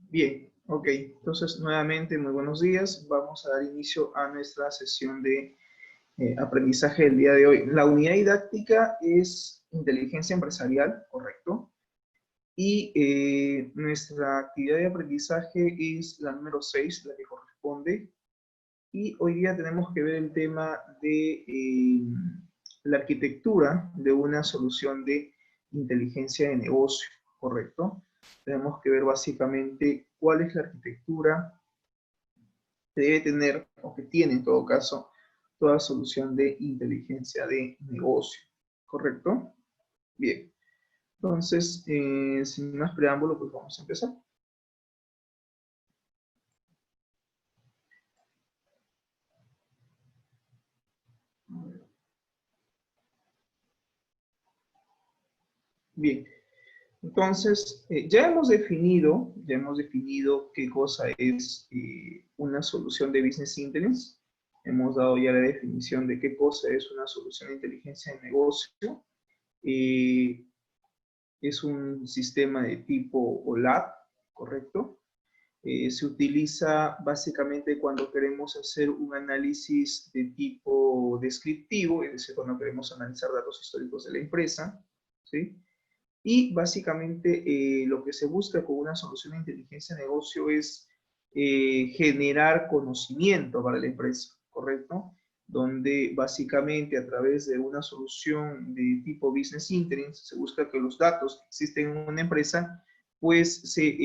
Bien, ok. Entonces, nuevamente, muy buenos días. Vamos a dar inicio a nuestra sesión de aprendizaje del día de hoy. La unidad didáctica es inteligencia empresarial, ¿correcto? Y nuestra actividad de aprendizaje es la número 6, la que corresponde. Y hoy día tenemos que ver el tema de la arquitectura de una solución de inteligencia de negocio, ¿correcto? Tenemos que ver básicamente cuál es la arquitectura que debe tener, o que tiene en todo caso, toda solución de inteligencia de negocio, ¿correcto? Bien, entonces, sin más preámbulo, pues vamos a empezar. Bien, entonces, ya hemos definido qué cosa es una solución de Business Intelligence. Hemos dado ya la definición de qué cosa es una solución de inteligencia de negocio. Eh, es un sistema de tipo OLAP, ¿correcto? Se utiliza básicamente cuando queremos hacer un análisis de tipo descriptivo, es decir, cuando queremos analizar datos históricos de la empresa, ¿sí? Y básicamente lo que se busca con una solución de inteligencia de negocio es generar conocimiento para la empresa, ¿correcto? Donde básicamente a través de una solución de tipo Business Intelligence se busca que los datos que existen en una empresa pues se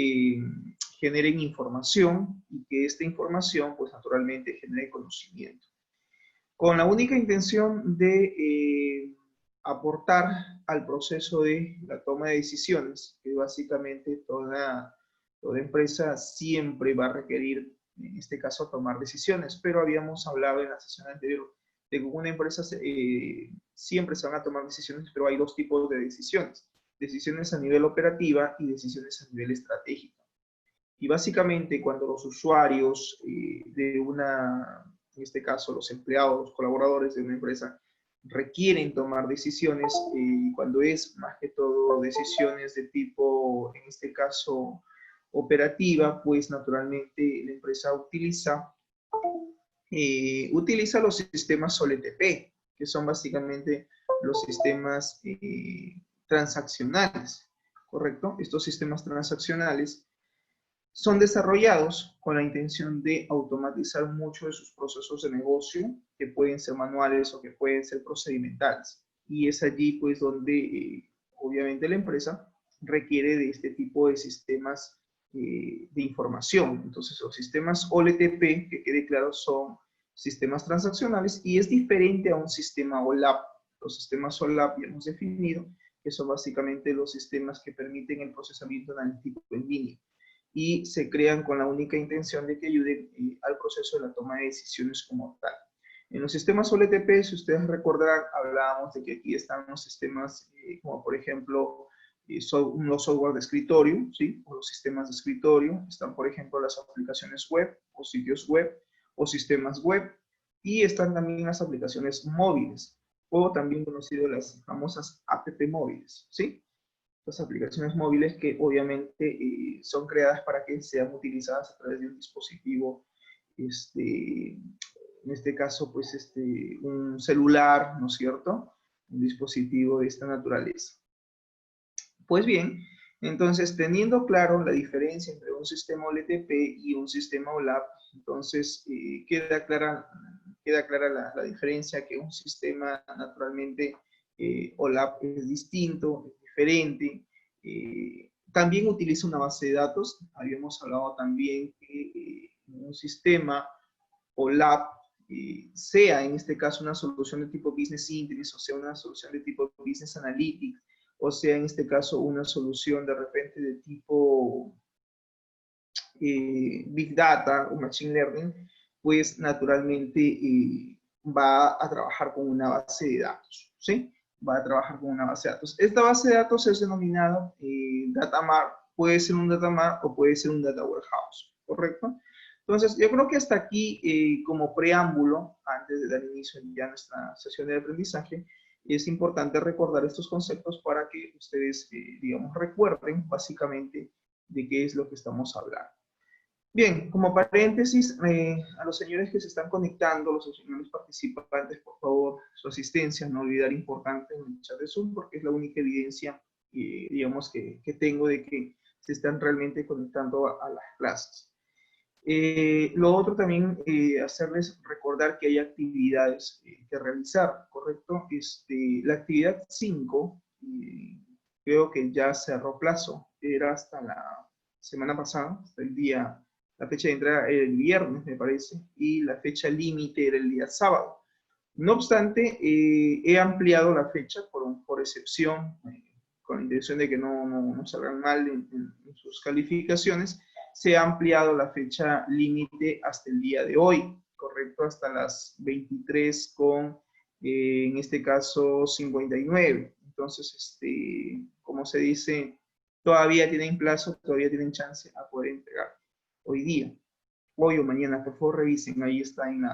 generen información y que esta información pues naturalmente genere conocimiento con la única intención de aportar al proceso de la toma de decisiones, que básicamente toda empresa siempre va a requerir, en este caso, tomar decisiones, pero habíamos hablado en la sesión anterior de que una empresa siempre se van a tomar decisiones, pero hay dos tipos de decisiones, decisiones a nivel operativa y decisiones a nivel estratégico. Y básicamente cuando los usuarios en este caso los empleados, los colaboradores de una empresa, requieren tomar decisiones, cuando es más que todo decisiones de tipo, en este caso, operativa, pues naturalmente la empresa utiliza los sistemas OLTP, que son básicamente los sistemas transaccionales, ¿correcto? Estos sistemas transaccionales son desarrollados con la intención de automatizar muchos de sus procesos de negocio, que pueden ser manuales o que pueden ser procedimentales. Y es allí pues donde obviamente la empresa requiere de este tipo de sistemas de información. Entonces los sistemas OLTP, que quede claro, son sistemas transaccionales y es diferente a un sistema OLAP. Los sistemas OLAP ya hemos definido que son básicamente los sistemas que permiten el procesamiento analítico en línea y se crean con la única intención de que ayuden al proceso de la toma de decisiones como tal. En los sistemas OLTP, si ustedes recordarán, hablábamos de que aquí están los sistemas como por ejemplo los software de escritorio, ¿sí? O los sistemas de escritorio, están por ejemplo las aplicaciones web o sitios web o sistemas web y están también las aplicaciones móviles o también conocidas las famosas app móviles, ¿sí? Las aplicaciones móviles que obviamente son creadas para que sean utilizadas a través de un dispositivo, en este caso, pues un celular, ¿no es cierto? Un dispositivo de esta naturaleza. Pues bien, entonces teniendo claro la diferencia entre un sistema OLTP y un sistema OLAP, entonces queda clara la diferencia que un sistema naturalmente OLAP es distinto, es diferente. También utiliza una base de datos. Habíamos hablado también que un sistema OLAP sea en este caso una solución de tipo Business Intelligence, o sea una solución de tipo Business Analytics, o sea en este caso una solución de repente de tipo Big Data o Machine Learning, pues naturalmente va a trabajar con una base de datos, ¿sí? Va a trabajar con una base de datos. Esta base de datos es denominada Data Mart, puede ser un Data Mart o puede ser un Data Warehouse, ¿correcto? Entonces, yo creo que hasta aquí, como preámbulo, antes de dar inicio ya a nuestra sesión de aprendizaje, es importante recordar estos conceptos para que ustedes, digamos, recuerden básicamente de qué es lo que estamos hablando. Bien, como paréntesis, a los señores que se están conectando, los señores participantes, por favor, su asistencia, no olvidar importante en el chat de Zoom, porque es la única evidencia, digamos, que tengo de que se están realmente conectando a las clases. Lo otro también, hacerles recordar que hay actividades que realizar, ¿correcto? La actividad 5, creo que ya cerró plazo, era hasta la semana pasada, hasta el día, la fecha de entrada era el viernes, me parece, y la fecha límite era el día sábado. No obstante, he ampliado la fecha por excepción, con la intención de que no salgan mal en sus calificaciones. Se ha ampliado la fecha límite hasta el día de hoy, ¿correcto? Hasta las 23 con, en este caso, 59. Entonces, como se dice, todavía tienen plazo, todavía tienen chance a poder entregar hoy día. Hoy o mañana, por favor revisen, ahí está en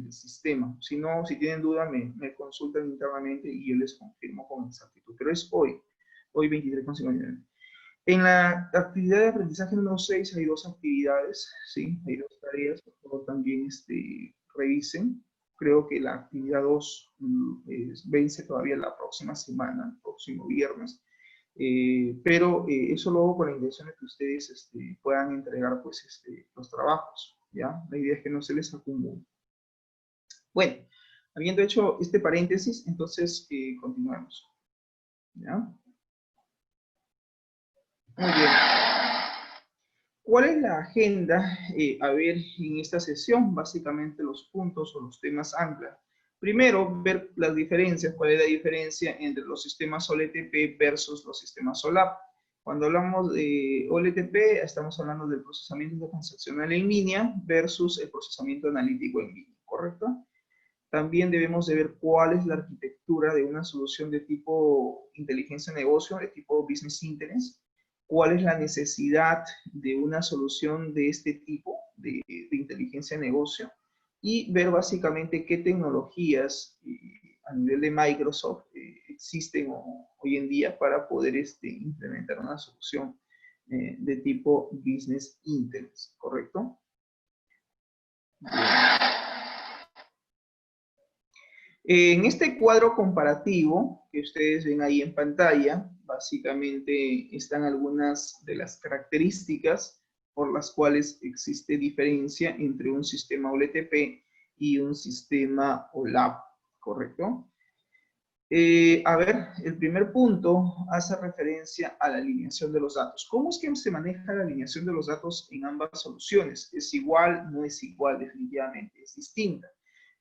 el sistema. Si no, si tienen duda, me consultan internamente y yo les confirmo con exactitud. Pero es hoy 23:59. En la actividad de aprendizaje número 6 hay dos actividades, ¿sí? Hay dos tareas, por favor también revisen. Creo que la actividad 2 vence todavía la próxima semana, el próximo viernes. Pero eso lo hago con la intención de que ustedes puedan entregar pues, los trabajos, ¿ya? La idea es que no se les acumule. Bueno, habiendo hecho este paréntesis, entonces continuamos, ¿ya? Muy bien. ¿Cuál es la agenda? A ver, en esta sesión, básicamente los puntos o los temas ancla. Primero, ver las diferencias, cuál es la diferencia entre los sistemas OLTP versus los sistemas OLAP. Cuando hablamos de OLTP, estamos hablando del procesamiento transaccional en línea versus el procesamiento analítico en línea, ¿correcto? También debemos de ver cuál es la arquitectura de una solución de tipo inteligencia de negocio, de tipo business intelligence, cuál es la necesidad de una solución de este tipo de inteligencia de negocio, y ver básicamente qué tecnologías a nivel de Microsoft existen hoy en día para poder implementar una solución de tipo business intelligence, ¿correcto? Bien. En este cuadro comparativo que ustedes ven ahí en pantalla, básicamente están algunas de las características por las cuales existe diferencia entre un sistema OLTP y un sistema OLAP, ¿correcto? A ver, el primer punto hace referencia a la alineación de los datos. ¿Cómo es que se maneja la alineación de los datos en ambas soluciones? ¿Es igual? No es igual, definitivamente, es distinta.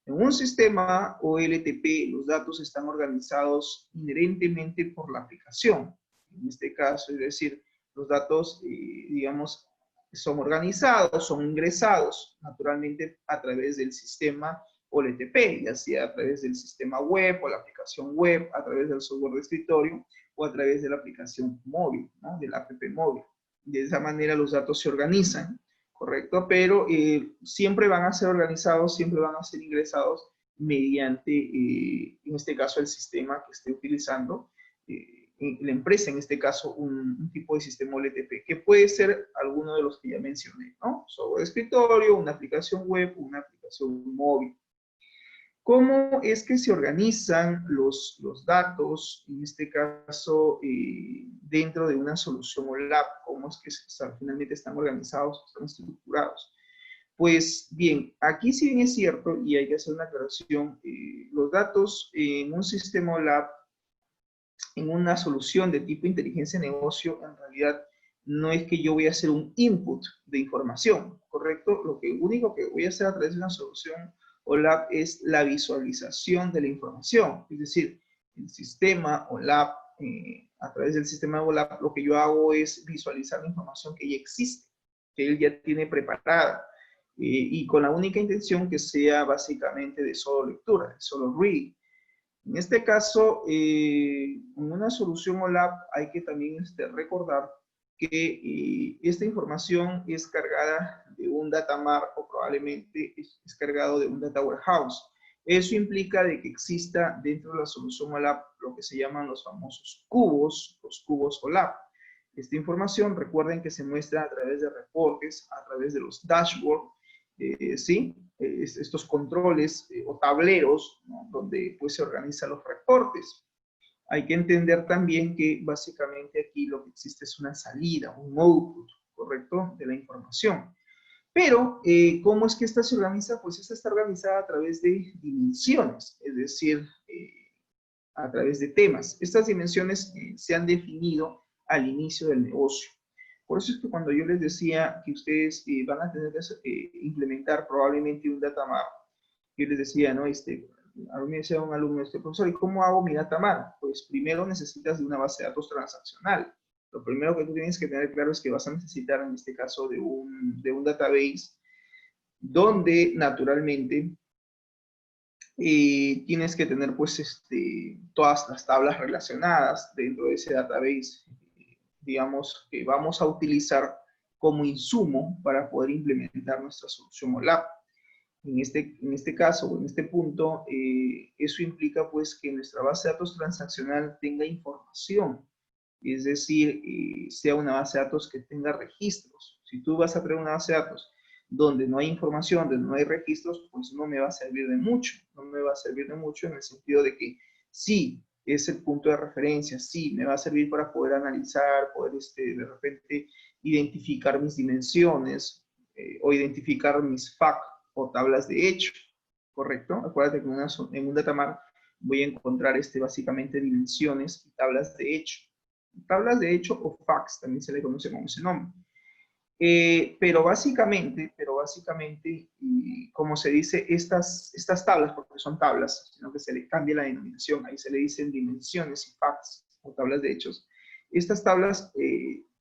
En un sistema OLTP, los datos están organizados inherentemente por la aplicación. En este caso, es decir, los datos, digamos, son organizados, son ingresados naturalmente a través del sistema OLTP, ya sea a través del sistema web o la aplicación web, a través del software de escritorio o a través de la aplicación móvil, ¿no? Del app móvil. De esa manera los datos se organizan, ¿correcto? Pero siempre van a ser organizados, siempre van a ser ingresados mediante, en este caso, el sistema que esté utilizando la empresa, en este caso, un tipo de sistema OLTP, que puede ser alguno de los que ya mencioné, ¿no? Software de escritorio, una aplicación web, una aplicación móvil. ¿Cómo es que se organizan los datos, en este caso, dentro de una solución OLAP? ¿Cómo es que finalmente están organizados, están estructurados? Pues bien, aquí sí bien es cierto, y hay que hacer una aclaración, los datos en un sistema OLAP, en una solución de tipo inteligencia de negocio, en realidad no es que yo voy a hacer un input de información, ¿correcto? Lo único que voy a hacer a través de una solución OLAP es la visualización de la información. Es decir, el sistema OLAP, a través del sistema OLAP, lo que yo hago es visualizar la información que ya existe, que él ya tiene preparada, y con la única intención que sea básicamente de solo lectura, de solo reading. En este caso, en una solución OLAP hay que también recordar que esta información es cargada de un data mart o probablemente es cargado de un data warehouse. Eso implica de que exista dentro de la solución OLAP lo que se llaman los famosos cubos, los cubos OLAP. Esta información, recuerden que se muestra a través de reportes, a través de los dashboards, ¿sí? Estos controles o tableros, ¿no? Donde pues se organizan los reportes. Hay que entender también que básicamente aquí lo que existe es una salida, un output, ¿correcto? De la información. Pero, ¿cómo es que esta se organiza? Pues esta está organizada a través de dimensiones, es decir, a través de temas. Estas dimensiones se han definido al inicio del negocio. Por eso es que cuando yo les decía que ustedes van a tener que implementar probablemente un data map, yo les decía, ¿no? A mí me decía un alumno, profesor, ¿y cómo hago mi data map? Pues primero necesitas de una base de datos transaccional. Lo primero que tú tienes que tener claro es que vas a necesitar, en este caso, de un database donde naturalmente tienes que tener pues todas las tablas relacionadas dentro de ese database, digamos, que vamos a utilizar como insumo para poder implementar nuestra solución OLAP. En este caso, o en este punto, eso implica pues que nuestra base de datos transaccional tenga información, es decir, sea una base de datos que tenga registros. Si tú vas a traer una base de datos donde no hay información, donde no hay registros, pues no me va a servir de mucho. No me va a servir de mucho en el sentido de que sí, es el punto de referencia, sí, me va a servir para poder analizar, poder de repente identificar mis dimensiones o identificar mis FAQ o tablas de hecho, ¿correcto? Acuérdate que en un datamart voy a encontrar básicamente dimensiones y tablas de hecho. Tablas de hecho o FAQs, también se le conoce como ese nombre. Pero básicamente, como se dice, estas tablas, porque son tablas, sino que se le cambia la denominación, ahí se le dicen dimensiones y FAQs, o tablas de hechos. Estas tablas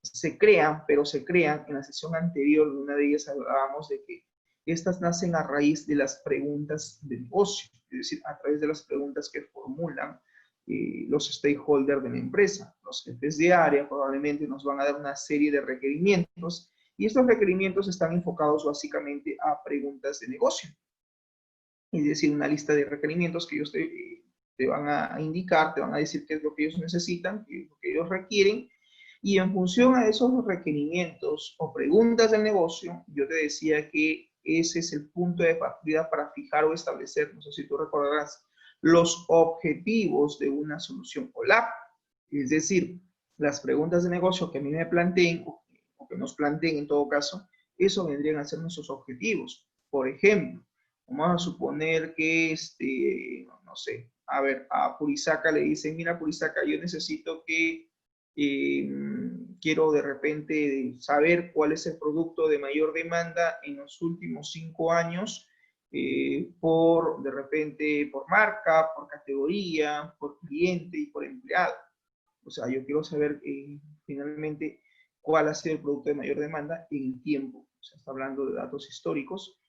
se crean, pero se crean, en la sesión anterior, en una de ellas hablábamos de que estas nacen a raíz de las preguntas de negocio, es decir, a través de las preguntas que formulan los stakeholders de la empresa. Los jefes de área probablemente nos van a dar una serie de requerimientos y estos requerimientos están enfocados básicamente a preguntas de negocio. Es decir, una lista de requerimientos que ellos te van a indicar, te van a decir qué es lo que ellos necesitan, qué es lo que ellos requieren, y en función a esos requerimientos o preguntas del negocio, yo te decía que ese es el punto de partida para fijar o establecer, no sé si tú recordarás, los objetivos de una solución OLAP. Es decir, las preguntas de negocio que a mí me planteen, o que nos planteen en todo caso, eso vendrían a ser nuestros objetivos. Por ejemplo, vamos a suponer que, no sé, a ver, a Purisaca le dicen, mira Purisaca, yo necesito que, quiero de repente saber cuál es el producto de mayor demanda en los últimos 5 años, de repente, por marca, por categoría, por cliente y por empleado. O sea, yo quiero saber finalmente cuál ha sido el producto de mayor demanda en el tiempo. O sea, está hablando de datos históricos.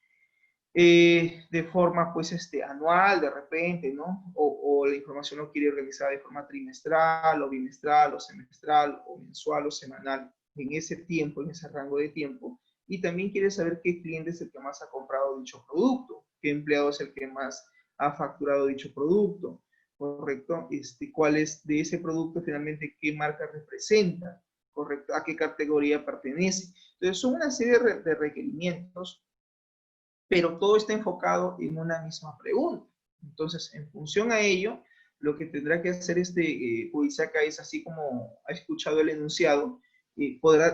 De forma, pues, anual, de repente, ¿no? O la información lo quiere organizar de forma trimestral, o bimestral, o semestral, o mensual, o semanal, en ese tiempo, en ese rango de tiempo. Y también quiere saber qué cliente es el que más ha comprado dicho producto, qué empleado es el que más ha facturado dicho producto, ¿correcto? Cuál es de ese producto finalmente, qué marca representa, ¿correcto? A qué categoría pertenece. Entonces, son una serie de requerimientos, pero todo está enfocado en una misma pregunta. Entonces, en función a ello, lo que tendrá que hacer Purisaca es, así como ha escuchado el enunciado,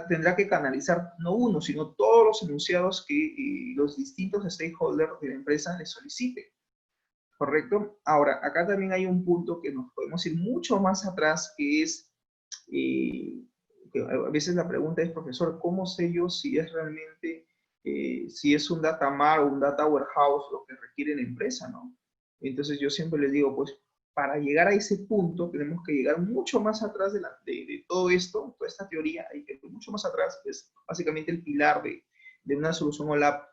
tendrá que canalizar no uno, sino todos los enunciados que los distintos stakeholders de la empresa le soliciten. ¿Correcto? Ahora, acá también hay un punto que nos podemos ir mucho más atrás, que es, que a veces la pregunta es, profesor, ¿cómo sé yo si es realmente, si es un data mart o un data warehouse lo que requiere la empresa, ¿no? Entonces yo siempre les digo, pues, para llegar a ese punto tenemos que llegar mucho más atrás de todo esto, toda esta teoría, hay que ir mucho más atrás, es básicamente el pilar de una solución OLAP,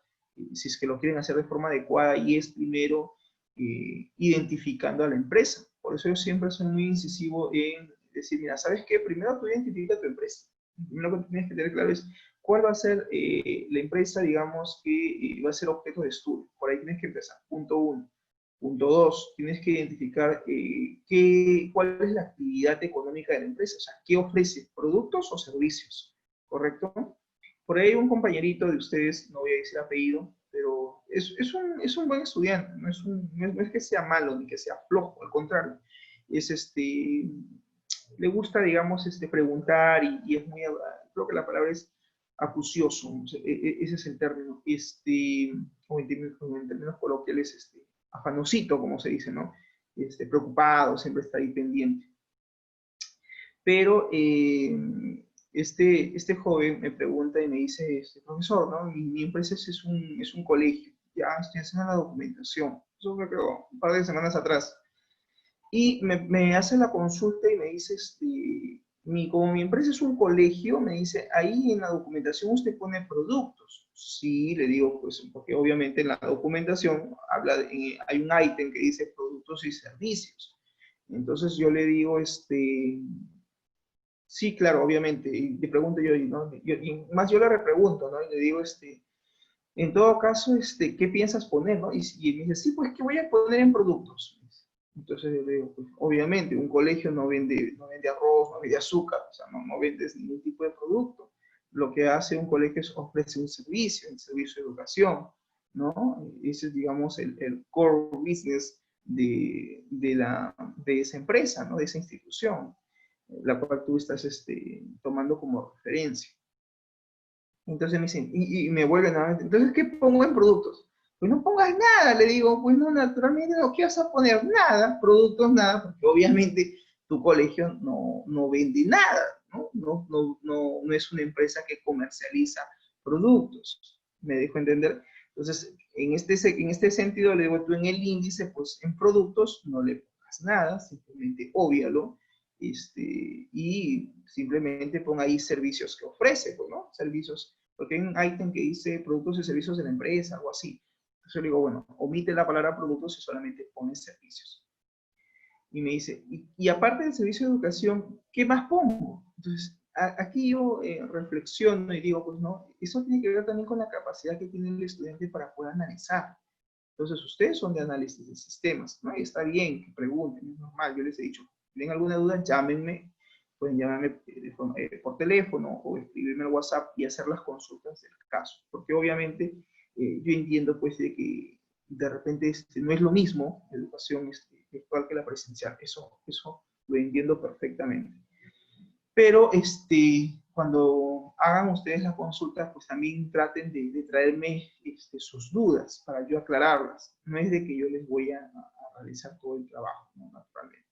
si es que lo quieren hacer de forma adecuada, y es primero identificando a la empresa. Por eso yo siempre soy muy incisivo en decir, mira, ¿sabes qué? Primero tú identifica tu empresa. Primero que tienes que tener claro es cuál va a ser la empresa, digamos, que va a ser objeto de estudio. Por ahí tienes que empezar. Punto 1. Punto 2, tienes que identificar cuál es la actividad económica de la empresa, o sea, qué ofrece, productos o servicios, ¿correcto? Por ahí un compañerito de ustedes, no voy a decir apellido, pero es un buen estudiante, no es que sea malo ni que sea flojo, al contrario, le gusta, digamos, preguntar y es muy, creo que la palabra es acucioso, o sea, ese es el término, o en términos coloquiales, afanosito, como se dice, ¿no? Preocupado, siempre está ahí pendiente. Pero este joven me pregunta y me dice, profesor, ¿no? Mi empresa es un colegio, ya estoy haciendo la documentación, eso fue creo un par de semanas atrás. Y me hace la consulta y me dice, como mi empresa es un colegio, me dice, ahí en la documentación usted pone productos. Sí, le digo, pues, porque obviamente en la documentación hay un ítem que dice productos y servicios. Entonces yo le digo, sí, claro, obviamente, y le pregunto yo, ¿no? Y más yo le repregunto, ¿no? Y le digo, en todo caso, ¿qué piensas poner, no? Y me dice, sí, pues, ¿qué voy a poner en productos? Entonces yo le digo, pues, obviamente, un colegio no vende arroz, no vende azúcar, o sea, no vende ningún tipo de producto. Lo que hace un colegio es ofrece un servicio de educación, ¿no? Ese es, digamos, el core business de esa empresa, ¿no? De esa institución, la cual tú estás tomando como referencia. Entonces me dicen, y me vuelven a ver, entonces, ¿qué pongo en productos? Pues no pongas nada, le digo, pues no, naturalmente no, ¿qué vas a poner? Nada, productos, nada, porque obviamente tu colegio no vende nada, ¿no? No es una empresa que comercializa productos, me dejo entender. Entonces, en este sentido, le digo, tú en el índice, pues en productos no le pongas nada, simplemente óbvialo, y simplemente ponga ahí servicios que ofrece, pues, ¿no? Servicios, porque hay un ítem que dice productos y servicios de la empresa, algo así. Entonces yo le digo, bueno, omite la palabra productos y solamente pone servicios. Y me dice, y aparte del servicio de educación, ¿qué más pongo? Entonces, aquí yo reflexiono y digo, pues no, eso tiene que ver también con la capacidad que tiene el estudiante para poder analizar. Entonces, ustedes son de análisis de sistemas, ¿no? Y está bien que pregunten, es normal, yo les he dicho, si tienen alguna duda, llámenme, pueden llamarme por teléfono o escribirme al WhatsApp y hacer las consultas del caso, porque obviamente yo entiendo pues de que de repente no es lo mismo la educación virtual que la presencial, eso lo entiendo perfectamente. Pero cuando hagan ustedes la consulta, pues también traten de traerme sus dudas para yo aclararlas. No es de que yo les voy a realizar todo el trabajo, ¿no? Naturalmente.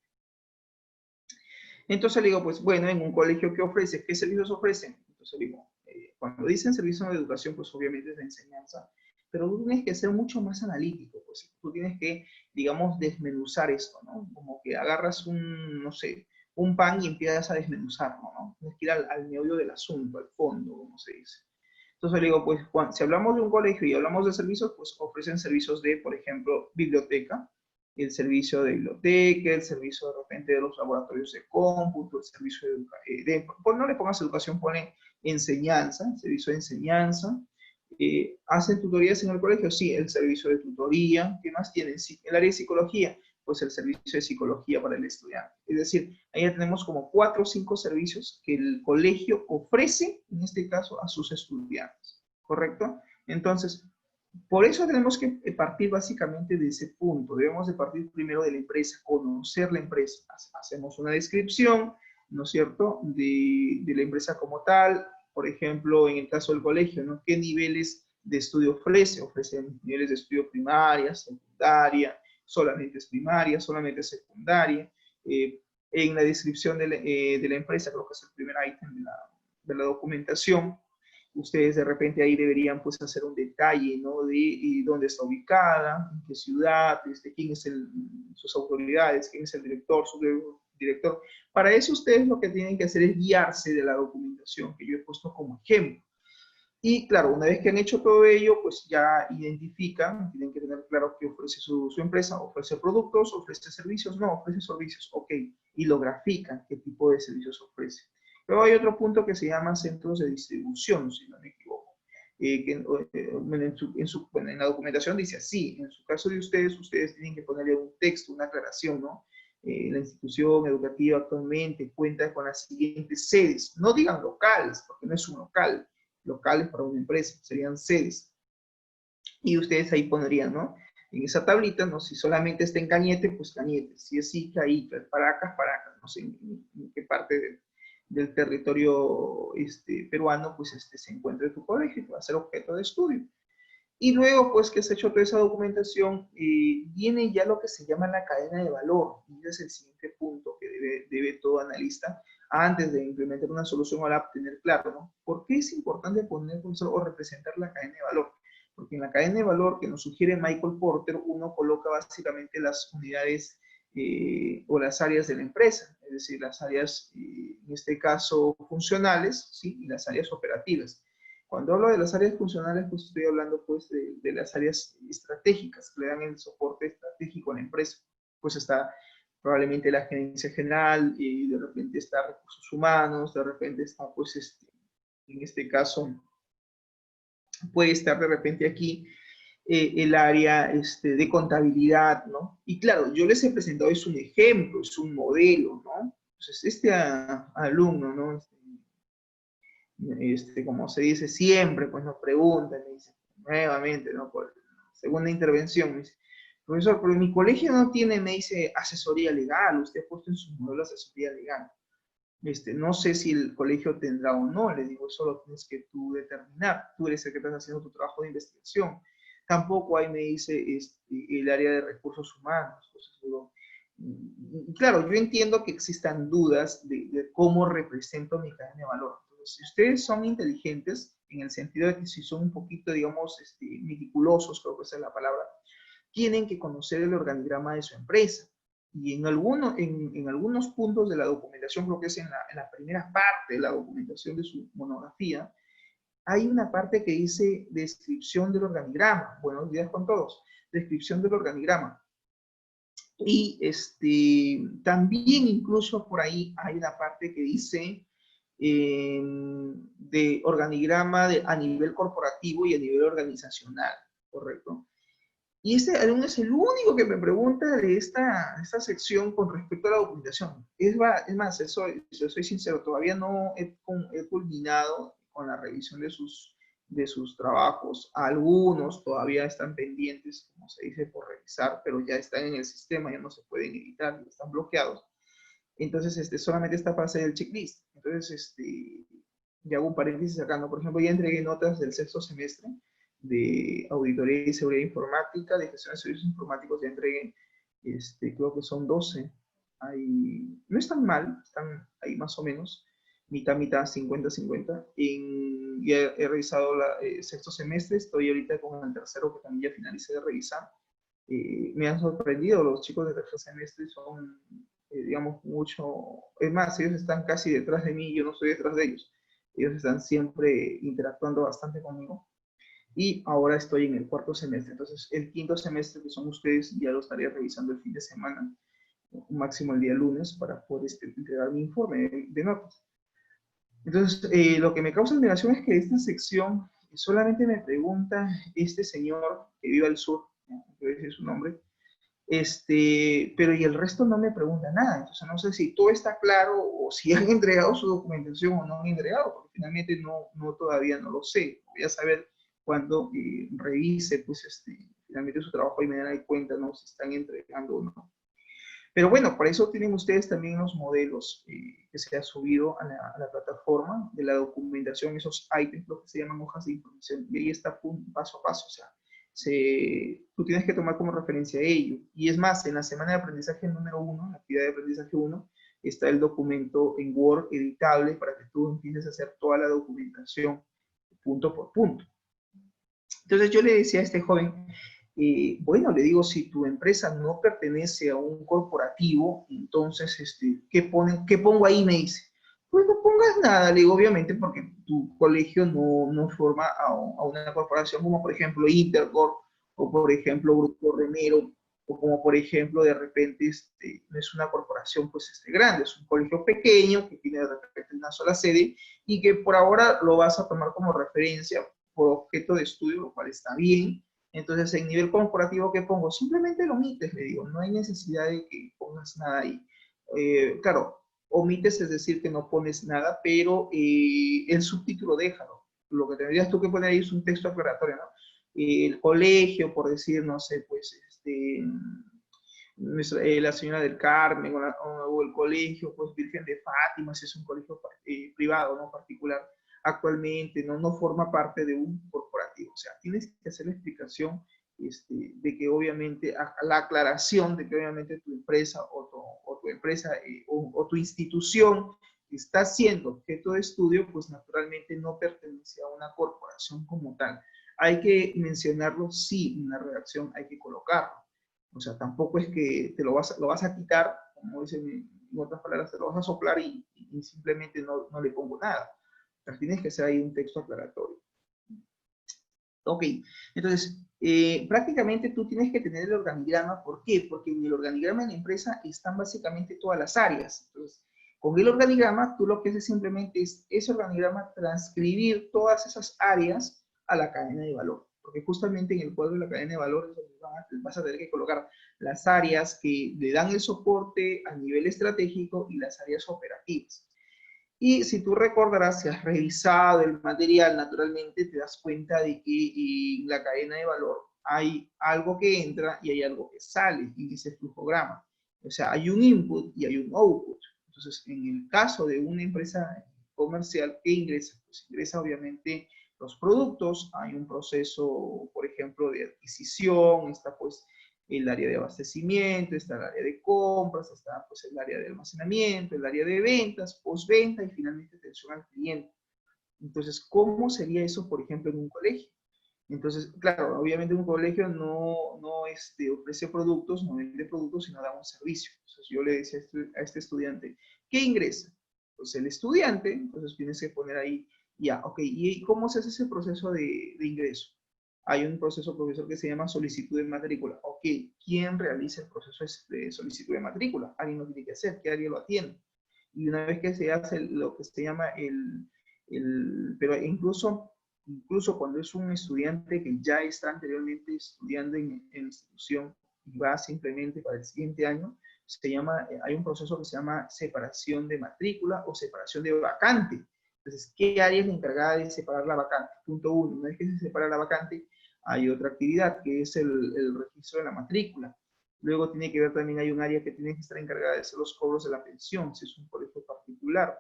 Entonces le digo, pues bueno, en un colegio, ¿qué ofrece? ¿Qué servicios ofrecen? Entonces le digo, cuando dicen servicios de educación, pues obviamente es de enseñanza, pero tú tienes que ser mucho más analítico, pues tú tienes que, digamos, desmenuzar esto, ¿no? Como que agarras no sé, un pan y empiezas a desmenuzarlo, ¿no? Tienes que ir al meollo del asunto, al fondo, como se dice. Entonces le digo, pues si hablamos de un colegio y hablamos de servicios, pues ofrecen servicios de, por ejemplo, biblioteca, el servicio de biblioteca, el servicio de repente de los laboratorios de cómputo, el servicio no le pongas educación, pone enseñanza, servicio de enseñanza. ¿Hacen tutorías en el colegio? Sí, el servicio de tutoría. ¿Qué más tienen? Sí, el área de psicología, pues el servicio de psicología para el estudiante. Es decir, ahí ya tenemos como 4 o 5 servicios que el colegio ofrece, en este caso, a sus estudiantes, ¿correcto? Entonces, por eso tenemos que partir básicamente de ese punto. Debemos de partir primero de la empresa, conocer la empresa. Hacemos una descripción, ¿no es cierto?, de la empresa como tal. Por ejemplo, en el caso del colegio, ¿no? ¿Qué niveles de estudio ofrece? Ofrece niveles de estudio primaria, secundaria, solamente es primaria, solamente es secundaria. En la descripción de la empresa, creo que es el primer ítem de la documentación, ustedes de repente ahí deberían pues hacer un detalle, ¿no? De dónde está ubicada, en qué ciudad, quién es sus autoridades, quién es el director, subdirector. Para eso ustedes lo que tienen que hacer es guiarse de la documentación que yo he puesto como ejemplo. Y claro, una vez que han hecho todo ello, pues ya identifican, tienen que tener claro qué ofrece su empresa, ofrece productos, ofrece servicios, no, ofrece servicios, ok, y lo grafican, qué tipo de servicios ofrece. Luego hay otro punto que se llama centros de distribución, si no me equivoco. bueno, en la documentación dice así, en su caso de ustedes tienen que ponerle un texto, una aclaración, ¿no? La institución educativa actualmente cuenta con las siguientes sedes. No digan locales, porque no es un local. Locales para una empresa, serían sedes. Y ustedes ahí pondrían, ¿no? En esa tablita, ¿no? Si solamente está en Cañete, pues Cañete. Si es Ica, Ica. Paracas, Paracas. No sé en qué parte del territorio peruano, pues se encuentra tu colegio, que va a ser objeto de estudio. Y luego, pues, que se ha hecho toda esa documentación, viene ya lo que se llama la cadena de valor. Y ese es el siguiente punto que debe todo analista, antes de implementar una solución oral, tener claro, ¿no? ¿Por qué es importante poner o representar la cadena de valor? Porque en la cadena de valor que nos sugiere Michael Porter, uno coloca básicamente las unidades o las áreas de la empresa, es decir, las áreas, en este caso, funcionales, ¿sí? Y las áreas operativas. Cuando hablo de las áreas funcionales, pues estoy hablando pues de las áreas estratégicas que le dan el soporte estratégico a la empresa. Pues está probablemente la gerencia general, y de repente está recursos humanos, de repente está pues en este caso puede estar de repente aquí el área de contabilidad, ¿no? Y claro, yo les he presentado, es un ejemplo, es un modelo, ¿no? Entonces, alumno, ¿no? Como se dice siempre, pues nos preguntan, me dice, nuevamente, ¿no? Por segunda intervención, me dice, profesor, pero mi colegio no tiene, me dice, asesoría legal, usted ha puesto en su modelo asesoría legal. No sé si el colegio tendrá o no, le digo, eso lo tienes que tú determinar, tú eres el que estás haciendo tu trabajo de investigación. Tampoco hay, me dice, el área de recursos humanos. Entonces, digo, y claro, yo entiendo que existan dudas de cómo represento mi cadena de valor. Entonces, si ustedes son inteligentes, en el sentido de que si son un poquito, digamos, meticulosos, creo que esa es la palabra, tienen que conocer el organigrama de su empresa. Y en algunos puntos de la documentación, creo que es en la primera parte de la documentación de su monografía, hay una parte que dice descripción del organigrama. Buenos días con todos. Descripción del organigrama. Y también incluso por ahí hay una parte que dice de organigrama a nivel corporativo y a nivel organizacional, ¿correcto? Y este alumno es el único que me pregunta de esta sección con respecto a la documentación. Es más, soy sincero, todavía no he culminado con la revisión de sus trabajos. Algunos todavía están pendientes, como se dice, por revisar, pero ya están en el sistema, ya no se pueden editar, ya están bloqueados. Entonces, solamente esta fase del checklist. Entonces, ya hago un paréntesis acá, ¿no? Por ejemplo, ya entregué notas del sexto semestre de auditoría y seguridad informática, de gestión de servicios informáticos, ya entregué, creo que son 12. Ahí, no están mal, están ahí más o menos, mitad, mitad, 50-50. Ya he revisado sexto semestre, estoy ahorita con el tercero que también ya finalicé de revisar. Me han sorprendido los chicos de tercer semestre, son, digamos, mucho, es más, ellos están casi detrás de mí, yo no estoy detrás de ellos. Ellos están siempre interactuando bastante conmigo. Y ahora estoy en el cuarto semestre. Entonces, el quinto semestre, que son ustedes, ya lo estaré revisando el fin de semana, máximo el día lunes, para poder entregar mi informe de notas. Entonces, lo que me causa admiración es que esta sección solamente me pregunta este señor que vive al sur, no voy a decir su nombre, pero y el resto no me pregunta nada. Entonces, no sé si todo está claro o si han entregado su documentación o no han entregado, porque finalmente todavía no lo sé. Voy a saber cuando revise, pues, finalmente su trabajo y me dan cuenta, ¿no? Si están entregando o no. Pero bueno, para eso tienen ustedes también los modelos que se ha subido a la plataforma de la documentación, esos ítems, lo que se llaman hojas de información, y ahí está paso a paso, o sea, tú tienes que tomar como referencia ello. Y es más, en la semana de aprendizaje número 1, la actividad de aprendizaje 1, está el documento en Word editable para que tú empieces a hacer toda la documentación punto por punto. Entonces yo le decía a este joven, bueno, le digo, si tu empresa no pertenece a un corporativo, entonces, ¿qué pongo ahí? Me dice, pues no pongas nada, le digo, obviamente, porque tu colegio no forma a una corporación como, por ejemplo, Intercorp, o por ejemplo, Grupo Remero, o como, por ejemplo, de repente, no es una corporación, pues, grande, es un colegio pequeño, que tiene de repente una sola sede, y que por ahora lo vas a tomar como referencia, por objeto de estudio, lo cual está bien. Entonces, en nivel corporativo, ¿qué pongo? Simplemente lo omites, le digo, no hay necesidad de que pongas nada ahí. Claro, omites, es decir, que no pones nada, pero el subtítulo déjalo. Lo que tendrías tú que poner ahí es un texto aclaratorio, ¿no? El colegio, por decir, no sé, pues, la señora del Carmen o el colegio, pues, Virgen de Fátima, si es un colegio privado, no particular, actualmente no forma parte de un corporativo. O sea, tienes que hacer la explicación de que obviamente, la aclaración de que obviamente tu empresa o tu empresa o tu institución está siendo objeto de estudio, pues naturalmente no pertenece a una corporación como tal. Hay que mencionarlo, sí, en la redacción hay que colocarlo. O sea, tampoco es que te lo vas a quitar, como dicen en otras palabras, te lo vas a soplar y simplemente no le pongo nada. O sea, tienes que hacer ahí un texto aclaratorio. Ok, entonces, prácticamente tú tienes que tener el organigrama. ¿Por qué? Porque en el organigrama de la empresa están básicamente todas las áreas. Entonces, con el organigrama, tú lo que haces simplemente es ese organigrama transcribir todas esas áreas a la cadena de valor. Porque justamente en el cuadro de la cadena de valor vas a tener que colocar las áreas que le dan el soporte a nivel estratégico y las áreas operativas. Y si tú recordarás, si has revisado el material, naturalmente te das cuenta de que en la cadena de valor hay algo que entra y hay algo que sale en ese flujograma. O sea, hay un input y hay un output. Entonces, en el caso de una empresa comercial, ¿qué ingresa? Pues ingresa obviamente los productos, hay un proceso, por ejemplo, de adquisición, está pues el área de abastecimiento, está el área de compras, está pues el área de almacenamiento, el área de ventas, postventa y finalmente atención al cliente. Entonces, ¿cómo sería eso, por ejemplo, en un colegio? Entonces, claro, obviamente un colegio no ofrece productos, no vende productos, sino da un servicio. Entonces, yo le decía a este estudiante, ¿qué ingresa? Pues el estudiante, entonces tienes que poner ahí, ya, ok, ¿y cómo se hace ese proceso de ingreso? Hay un proceso, profesor, que se llama solicitud de matrícula. Ok, ¿quién realiza el proceso de solicitud de matrícula? Alguien lo tiene que hacer, ¿qué área lo atiende? Y una vez que se hace lo que se llama pero incluso cuando es un estudiante que ya está anteriormente estudiando en institución y va simplemente para el siguiente año, hay un proceso que se llama separación de matrícula o separación de vacante. Entonces, ¿qué área es la encargada de separar la vacante? Punto uno, una vez que se separa la vacante, hay otra actividad que es el registro de la matrícula. Luego tiene que ver también, hay un área que tiene que estar encargada de hacer los cobros de la pensión, si es un colegio particular.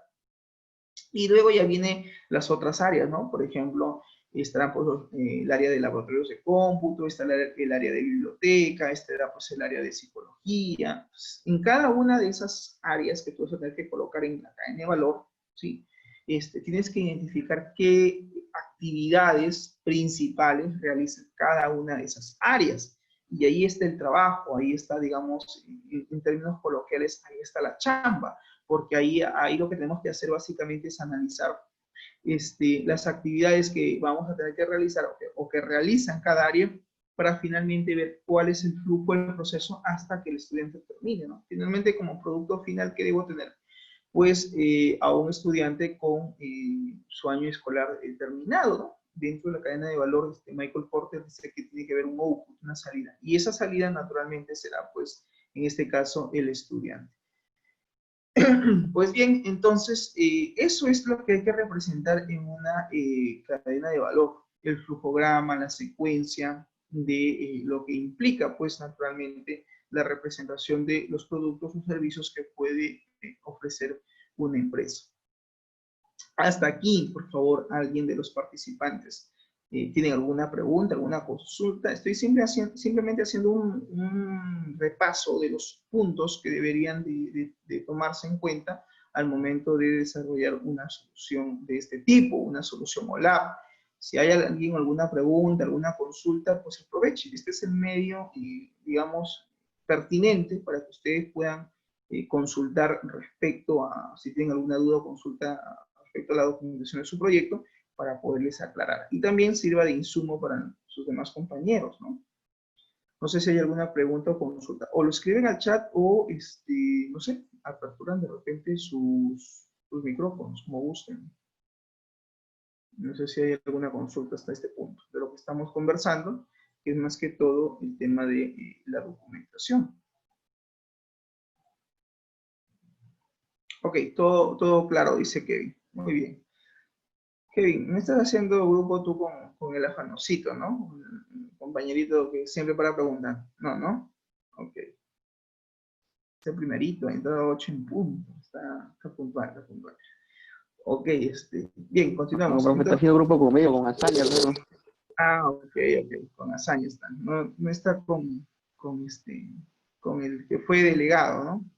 Y luego ya vienen las otras áreas, ¿no? Por ejemplo, estará pues, el área de laboratorios de cómputo, está el área de biblioteca, estará pues el área de psicología. Pues, en cada una de esas áreas que tú vas a tener que colocar en la cadena de valor, ¿sí? Tienes que identificar qué actividades principales realizan cada una de esas áreas. Y ahí está el trabajo, ahí está, digamos, en términos coloquiales, ahí está la chamba, porque ahí lo que tenemos que hacer básicamente es analizar las actividades que vamos a tener que realizar o que realizan cada área para finalmente ver cuál es el flujo del proceso hasta que el estudiante termine, ¿no? Finalmente, como producto final, ¿qué debo tener? Pues a un estudiante con su año escolar terminado, ¿no? Dentro de la cadena de valor, Michael Porter dice que tiene que haber un output, una salida. Y esa salida naturalmente será, pues, en este caso, el estudiante. Pues bien, entonces, eso es lo que hay que representar en una cadena de valor. El flujograma, la secuencia de lo que implica, pues, naturalmente, la representación de los productos o servicios que puede ofrecer una empresa. Hasta aquí, por favor, alguien de los participantes. ¿Tienen alguna pregunta, alguna consulta? Estoy simplemente haciendo un repaso de los puntos que deberían de tomarse en cuenta al momento de desarrollar una solución de este tipo, una solución OLAP. Si hay alguien alguna pregunta, alguna consulta, pues aprovechen. Este es el medio, digamos, pertinente para que ustedes puedan consultar respecto a, si tienen alguna duda o consulta respecto a la documentación de su proyecto, para poderles aclarar. Y también sirva de insumo para sus demás compañeros, ¿no? No sé si hay alguna pregunta o consulta. O lo escriben al chat o, no sé, aperturan de repente sus micrófonos, como gusten. No sé si hay alguna consulta hasta este punto de lo que estamos conversando, que es más que todo el tema de la documentación. Ok, todo claro, dice Kevin. Muy bien. Kevin, me estás haciendo grupo tú con el afanosito, ¿no? Un compañerito que siempre para preguntar. No, ¿no? Ok. Este primerito, ha entrado 8 en punto. Está puntual, está puntual. Ok, bien, No, continuamos. profe, está Entonces, haciendo grupo conmigo, con Azaña, luego. ok, con hazaña está. No está con el que fue delegado, ¿no?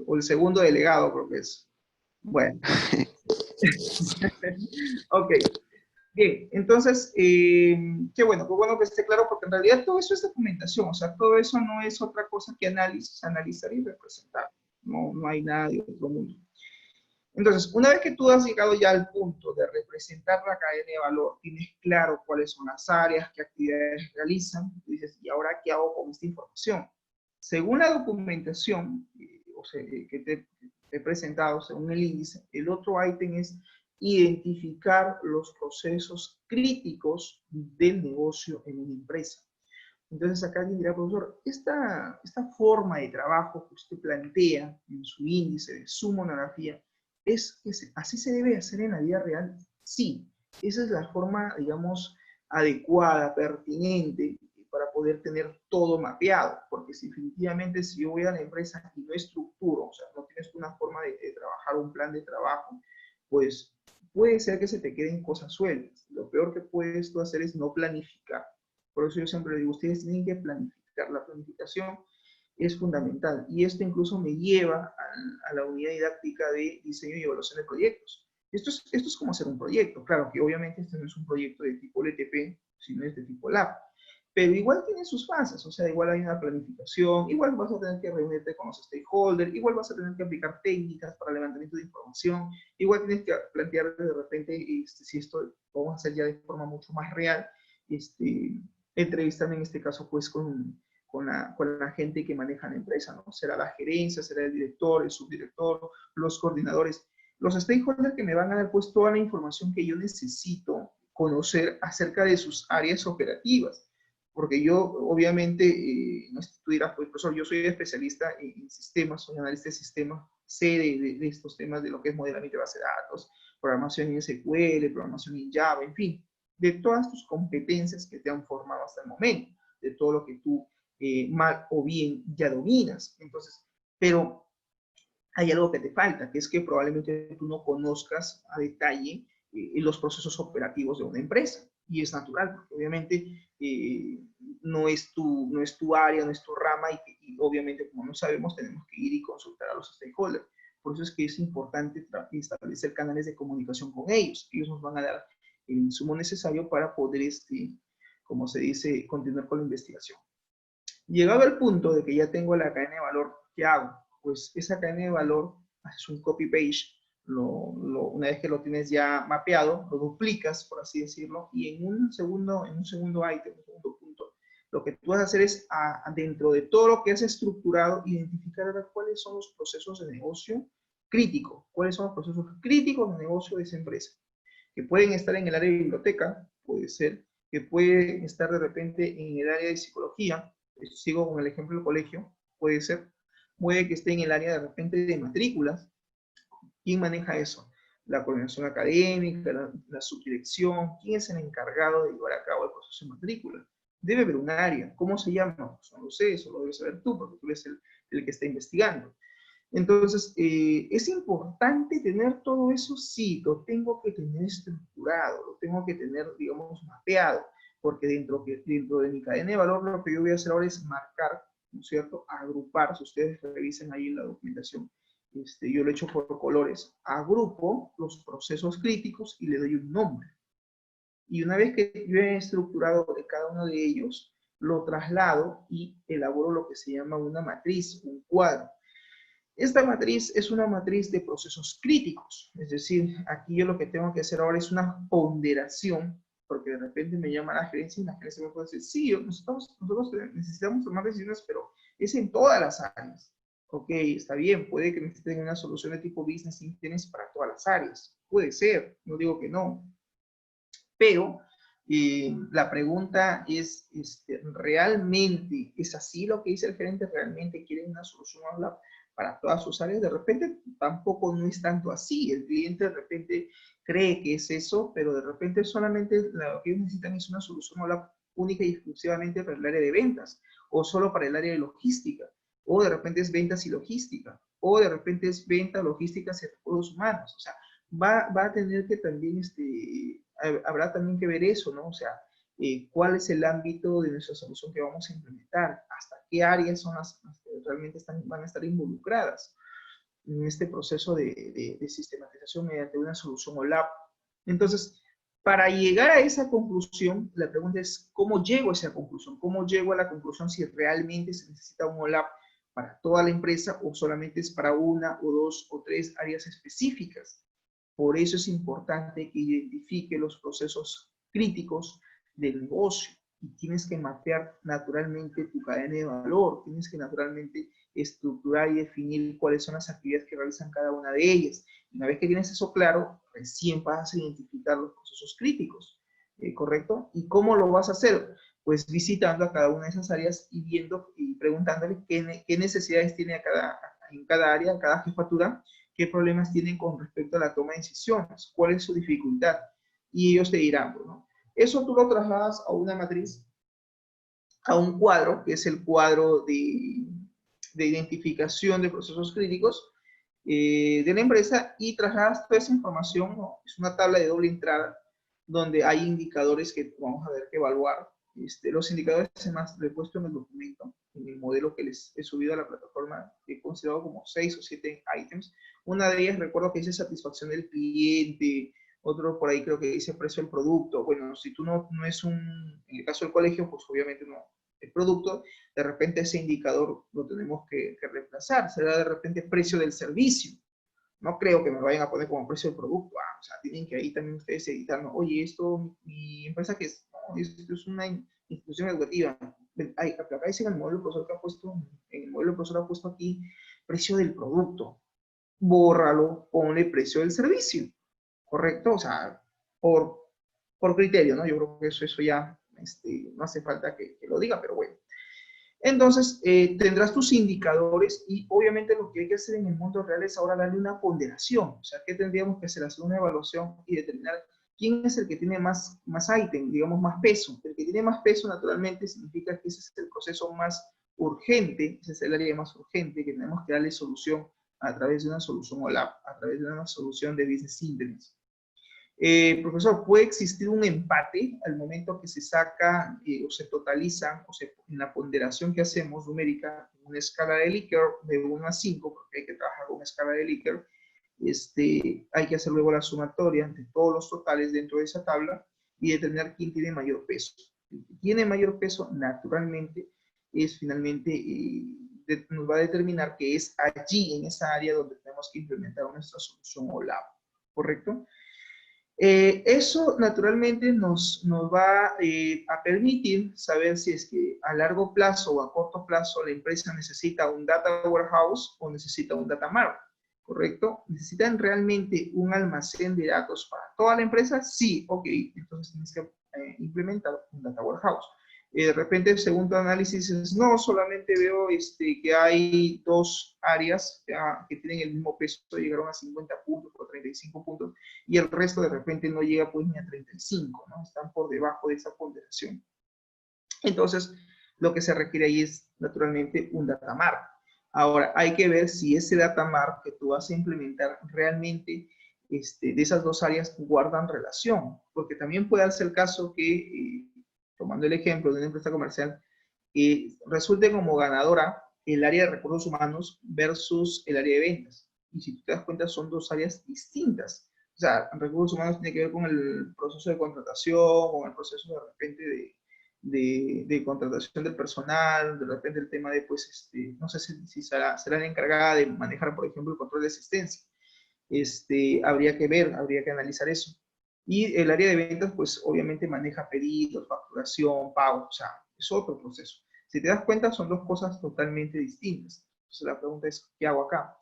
O el segundo delegado, creo que es. Bueno. Ok, bien, entonces, qué bueno que esté claro, porque en realidad todo eso es documentación, o sea, todo eso no es otra cosa que análisis, analizar y representar. No hay nada de otro mundo. Entonces, una vez que tú has llegado ya al punto de representar la cadena de valor, tienes claro cuáles son las áreas, qué actividades realizan, tú dices, ¿y ahora qué hago con esta información? Según la documentación o sea, que te he presentado, según el índice, el otro ítem es identificar los procesos críticos del negocio en una empresa. Entonces acá alguien dirá, profesor, esta forma de trabajo que usted plantea en su índice de su monografía, ¿así se debe hacer en la vida real? Sí, esa es la forma, digamos, adecuada, pertinente, para poder tener todo mapeado, porque si definitivamente si yo voy a la empresa y no estructuro, o sea, no tienes una forma de trabajar un plan de trabajo, pues puede ser que se te queden cosas sueltas. Lo peor que puedes tú hacer es no planificar. Por eso yo siempre digo, ustedes tienen que planificar. La planificación es fundamental. Y esto incluso me lleva a la unidad didáctica de diseño y evaluación de proyectos. Esto es como hacer un proyecto. Claro que obviamente este no es un proyecto de tipo LTP, sino es de tipo Lab. Pero igual tiene sus fases, o sea, igual hay una planificación, igual vas a tener que reunirte con los stakeholders, igual vas a tener que aplicar técnicas para el levantamiento de información, igual tienes que plantear de repente si esto lo vamos a hacer ya de forma mucho más real, entrevistarme en este caso pues con la gente que maneja la empresa, ¿no? Será la gerencia, será el director, el subdirector, los coordinadores, los stakeholders que me van a dar pues toda la información que yo necesito conocer acerca de sus áreas operativas. Porque yo, obviamente, no sé, tú dirás, pues, profesor, yo soy especialista en sistemas, soy analista de sistemas, sé de estos temas de lo que es modelamiento de base de datos, programación en SQL, programación en Java, en fin, de todas tus competencias que te han formado hasta el momento, de todo lo que tú mal o bien ya dominas. Entonces, pero hay algo que te falta, que es que probablemente tú no conozcas a detalle los procesos operativos de una empresa. Y es natural, porque obviamente no es tu área, no es tu rama, y obviamente como no sabemos, tenemos que ir y consultar a los stakeholders. Por eso es que es importante establecer canales de comunicación con ellos. Ellos nos van a dar el insumo necesario para poder, como se dice, continuar con la investigación. Llegado al punto de que ya tengo la cadena de valor, ¿qué hago? Pues esa cadena de valor, haces un copy-paste, una vez que lo tienes ya mapeado, lo duplicas, por así decirlo, y en un segundo ítem, un segundo punto, lo que tú vas a hacer es, dentro de todo lo que has estructurado, identificar cuáles son los procesos de negocio críticos, cuáles son los procesos críticos de negocio de esa empresa, que pueden estar en el área de biblioteca, puede ser, que pueden estar de repente en el área de psicología, sigo con el ejemplo del colegio, puede que esté en el área de repente de matrículas. ¿Quién maneja eso? La coordinación académica, la subdirección, ¿quién es el encargado de llevar a cabo el proceso de matrícula? Debe haber un área. ¿Cómo se llama? Pues no lo sé, eso lo debes saber tú, porque tú eres el que está investigando. Entonces, ¿es importante tener todo eso? Sí, lo tengo que tener estructurado, lo tengo que tener, digamos, mapeado, porque dentro de mi cadena de valor lo que yo voy a hacer ahora es marcar, ¿no es cierto? Agrupar, si ustedes revisen ahí en la documentación, yo lo he hecho por colores, agrupo los procesos críticos y le doy un nombre. Y una vez que yo he estructurado de cada uno de ellos, lo traslado y elaboro lo que se llama una matriz, un cuadro. Esta matriz es una matriz de procesos críticos, es decir, aquí yo lo que tengo que hacer ahora es una ponderación, porque de repente me llama la gerencia y la gerencia me puede decir, sí, nosotros necesitamos tomar decisiones, pero es en todas las áreas. Ok, está bien, puede que necesiten una solución de tipo business intelligence para todas las áreas, puede ser, no digo que no, Pero la pregunta es, ¿realmente es así lo que dice el gerente? ¿Realmente quiere una solución OLAP para todas sus áreas? De repente tampoco no es tanto así. El cliente de repente cree que es eso, pero de repente solamente lo que ellos necesitan es una solución OLAP única y exclusivamente para el área de ventas, o solo para el área de logística, o de repente es ventas y logística, o de repente es venta, logística y recursos humanos. O sea, va a tener que también, habrá también que ver eso, ¿no? O sea, cuál es el ámbito de nuestra solución que vamos a implementar, hasta qué áreas son las que realmente van a estar involucradas en este proceso de sistematización mediante una solución OLAP. Entonces, para llegar a esa conclusión, la pregunta es, ¿cómo llego a esa conclusión? ¿Cómo llego a la conclusión si realmente se necesita un OLAP para toda la empresa o solamente es para una o dos o tres áreas específicas? Por eso es importante que identifique los procesos críticos del negocio y tienes que mapear naturalmente tu cadena de valor, tienes que naturalmente estructurar y definir cuáles son las actividades que realizan cada una de ellas. Y una vez que tienes eso claro, recién vas a identificar los procesos críticos, ¿correcto? ¿Y cómo lo vas a hacer? Pues visitando a cada una de esas áreas y viendo y preguntándole qué necesidades tiene en cada área, cada jefatura, qué problemas tienen con respecto a la toma de decisiones, cuál es su dificultad. Y ellos te dirán, ¿no? Eso tú lo trasladas a una matriz, a un cuadro, que es el cuadro de identificación de procesos críticos de la empresa, y trasladas toda esa información, ¿no? Es una tabla de doble entrada donde hay indicadores que vamos a ver que evaluar. Los indicadores además lo he puesto en el documento, en el modelo que les he subido a la plataforma, que he considerado como 6 o 7 ítems. Una de ellas recuerdo que dice satisfacción del cliente, otro por ahí creo que dice precio del producto. Bueno, si tú no es en el caso del colegio, pues obviamente no, el producto, de repente ese indicador lo tenemos que reemplazar, será de repente precio del servicio. No creo que me lo vayan a poner como precio del producto. O sea, tienen que ahí también ustedes editar, ¿no? Oye, mi empresa que es, no, esto es una institución educativa. Acá dice en el modelo profesor que ha puesto, en el modelo profesor ha puesto aquí precio del producto. Bórralo, ponle precio del servicio. ¿Correcto? O sea, por criterio, ¿no? Yo creo que eso ya no hace falta que lo diga, pero bueno. Entonces, tendrás tus indicadores y obviamente lo que hay que hacer en el mundo real es ahora darle una ponderación. O sea, ¿qué tendríamos que hacer? Hacer una evaluación y determinar quién es el que tiene más ítem, digamos, más peso. El que tiene más peso, naturalmente, significa que ese es el proceso más urgente, ese es el área más urgente que tenemos que darle solución a través de una solución OLAP, a través de una solución de Business Intelligence. Profesor, ¿puede existir un empate al momento que se saca o se totaliza en la ponderación que hacemos numérica en una escala de Likert de 1 a 5, porque hay que trabajar con una escala de Likert, hay que hacer luego la sumatoria entre todos los totales dentro de esa tabla y determinar quién tiene mayor peso? El que tiene mayor peso, naturalmente, es finalmente, nos va a determinar que es allí, en esa área, donde tenemos que implementar nuestra solución OLAP, ¿correcto? Eso naturalmente nos va a permitir saber si es que a largo plazo o a corto plazo la empresa necesita un data warehouse o necesita un data mart, ¿correcto? ¿Necesitan realmente un almacén de datos para toda la empresa? Sí, ok, entonces tienes que implementar un data warehouse. De repente, según tu análisis, no, solamente veo que hay dos áreas que tienen el mismo peso, llegaron a 50 puntos o 35 puntos, y el resto de repente no llega pues ni a 35, ¿no? Están por debajo de esa ponderación. Entonces, lo que se requiere ahí es naturalmente un data mart. Ahora, hay que ver si ese data mart que tú vas a implementar realmente de esas dos áreas guardan relación, porque también puede ser el caso que, tomando el ejemplo de una empresa comercial, resulte como ganadora el área de recursos humanos versus el área de ventas. Y si tú te das cuenta, son dos áreas distintas. O sea, recursos humanos tiene que ver con el proceso de contratación, con el proceso de repente de contratación del personal, de repente el tema de, pues, no sé si será la encargada de manejar, por ejemplo, el control de asistencia. Habría que ver, habría que analizar eso. Y el área de ventas, pues, obviamente maneja pedidos, facturación, pago, o sea, es otro proceso. Si te das cuenta, son dos cosas totalmente distintas. Entonces, la pregunta es, ¿qué hago acá?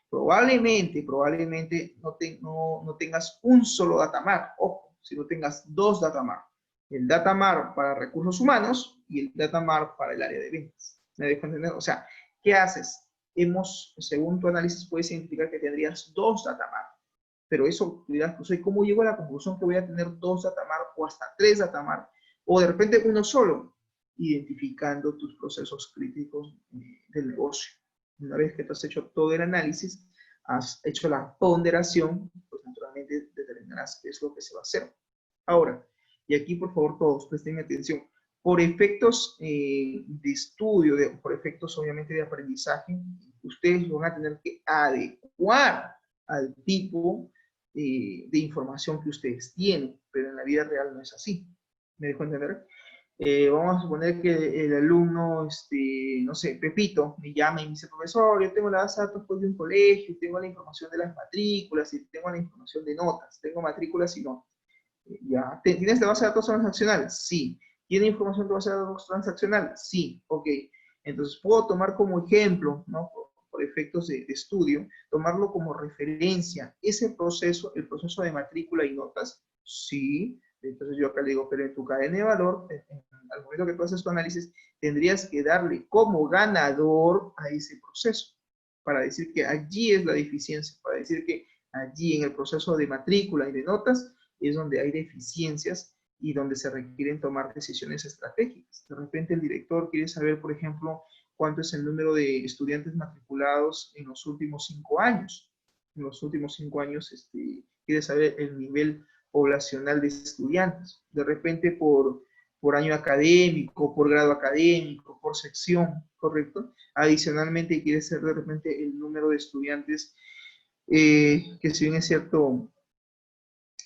Probablemente no tengas un solo data mart. Ojo, sino tengas dos datamar. El datamar para recursos humanos y el datamar para el área de ventas. ¿Me dejo entender? O sea, ¿qué haces? Según tu análisis, puedes identificar que tendrías dos datamar. Pero eso, dirás, pues, ¿cómo llego a la conclusión que voy a tener dos datamar o hasta tres datamar? O de repente uno solo, identificando tus procesos críticos del negocio. Una vez que tú has hecho todo el análisis, has hecho la ponderación, pues naturalmente determinarás qué es lo que se va a hacer. Ahora, y aquí por favor todos presten atención, por efectos de estudio, por efectos obviamente de aprendizaje, ustedes van a tener que adecuar al tipo de información que ustedes tienen, pero en la vida real no es así. ¿Me dejo entender? Vamos a suponer que el alumno, no sé, Pepito, me llama y me dice, profesor, yo tengo la base de datos pues, de un colegio, tengo la información de las matrículas, y tengo la información de notas, tengo matrículas y notas. Ya, ¿tienes la base de datos transaccional? Sí. ¿Tiene información de base de datos transaccional? Sí. Ok. Entonces, puedo tomar como ejemplo, ¿no? Por efectos de estudio, tomarlo como referencia. Ese proceso, el proceso de matrícula y notas, sí. Entonces yo acá le digo, pero en tu cadena de valor, al momento que tú haces tu análisis, tendrías que darle como ganador a ese proceso, para decir que allí es la deficiencia, para decir que allí en el proceso de matrícula y de notas es donde hay deficiencias y donde se requieren tomar decisiones estratégicas. De repente el director quiere saber, por ejemplo, cuánto es el número de estudiantes matriculados en los últimos 5 años. En los últimos 5 años quiere saber el nivel poblacional de estudiantes. De repente por año académico, por grado académico, por sección, ¿correcto? Adicionalmente quiere saber de repente el número de estudiantes que si bien es cierto,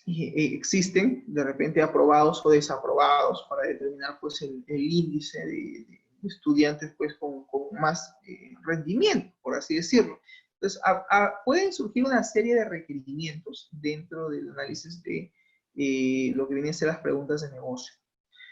existen de repente aprobados o desaprobados para determinar pues el índice de estudiantes pues con más rendimiento, por así decirlo. Entonces, pueden surgir una serie de requerimientos dentro del análisis de lo que vienen a ser las preguntas de negocio.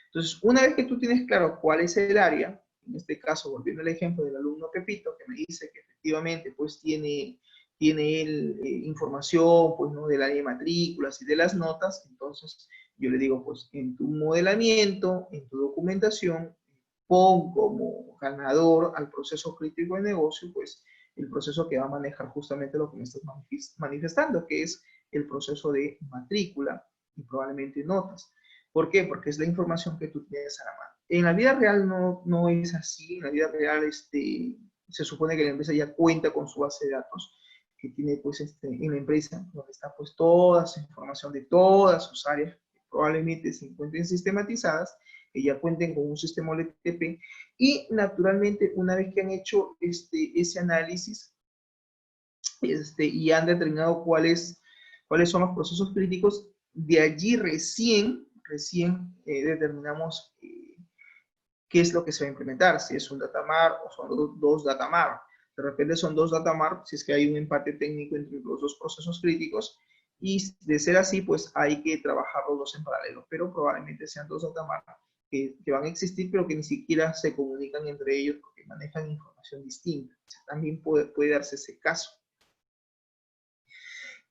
Entonces, una vez que tú tienes claro cuál es el área, en este caso, volviendo al ejemplo del alumno Pepito, que me dice que efectivamente pues tiene él información pues, ¿no? del área de matrículas y de las notas, entonces yo le digo, pues en tu modelamiento, en tu documentación, pon como ganador al proceso crítico de negocio, pues el proceso que va a manejar justamente lo que me estás manifestando, que es el proceso de matrícula y probablemente notas. ¿Por qué? Porque es la información que tú tienes a la mano. En la vida real no es así. En la vida real se supone que la empresa ya cuenta con su base de datos que tiene pues en la empresa, donde está pues toda su información de todas sus áreas, que probablemente se encuentren sistematizadas, que ya cuenten con un sistema OLTP, y naturalmente una vez que han hecho ese análisis y han determinado cuáles son los procesos críticos, de allí recién determinamos qué es lo que se va a implementar, si es un datamar o son dos datamar. De repente son dos datamar si es que hay un empate técnico entre los dos procesos críticos, y de ser así, pues hay que trabajar los dos en paralelo, pero probablemente sean dos datamar que van a existir, pero que ni siquiera se comunican entre ellos porque manejan información distinta. O sea, también puede darse ese caso.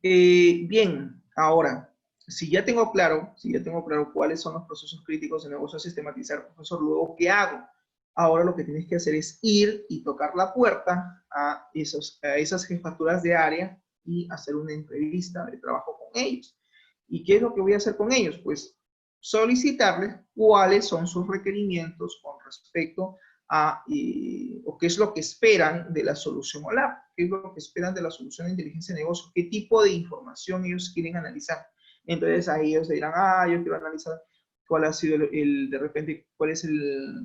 Bien, ahora, si ya tengo claro cuáles son los procesos críticos de negocio a sistematizar, profesor, luego, ¿qué hago? Ahora lo que tienes que hacer es ir y tocar la puerta a esas jefaturas de área y hacer una entrevista de trabajo con ellos. ¿Y qué es lo que voy a hacer con ellos? Pues solicitarles cuáles son sus requerimientos con respecto o qué es lo que esperan de la solución OLAP, qué es lo que esperan de la solución de inteligencia de negocio, qué tipo de información ellos quieren analizar. Entonces ahí ellos dirán, yo quiero analizar cuál ha sido de repente,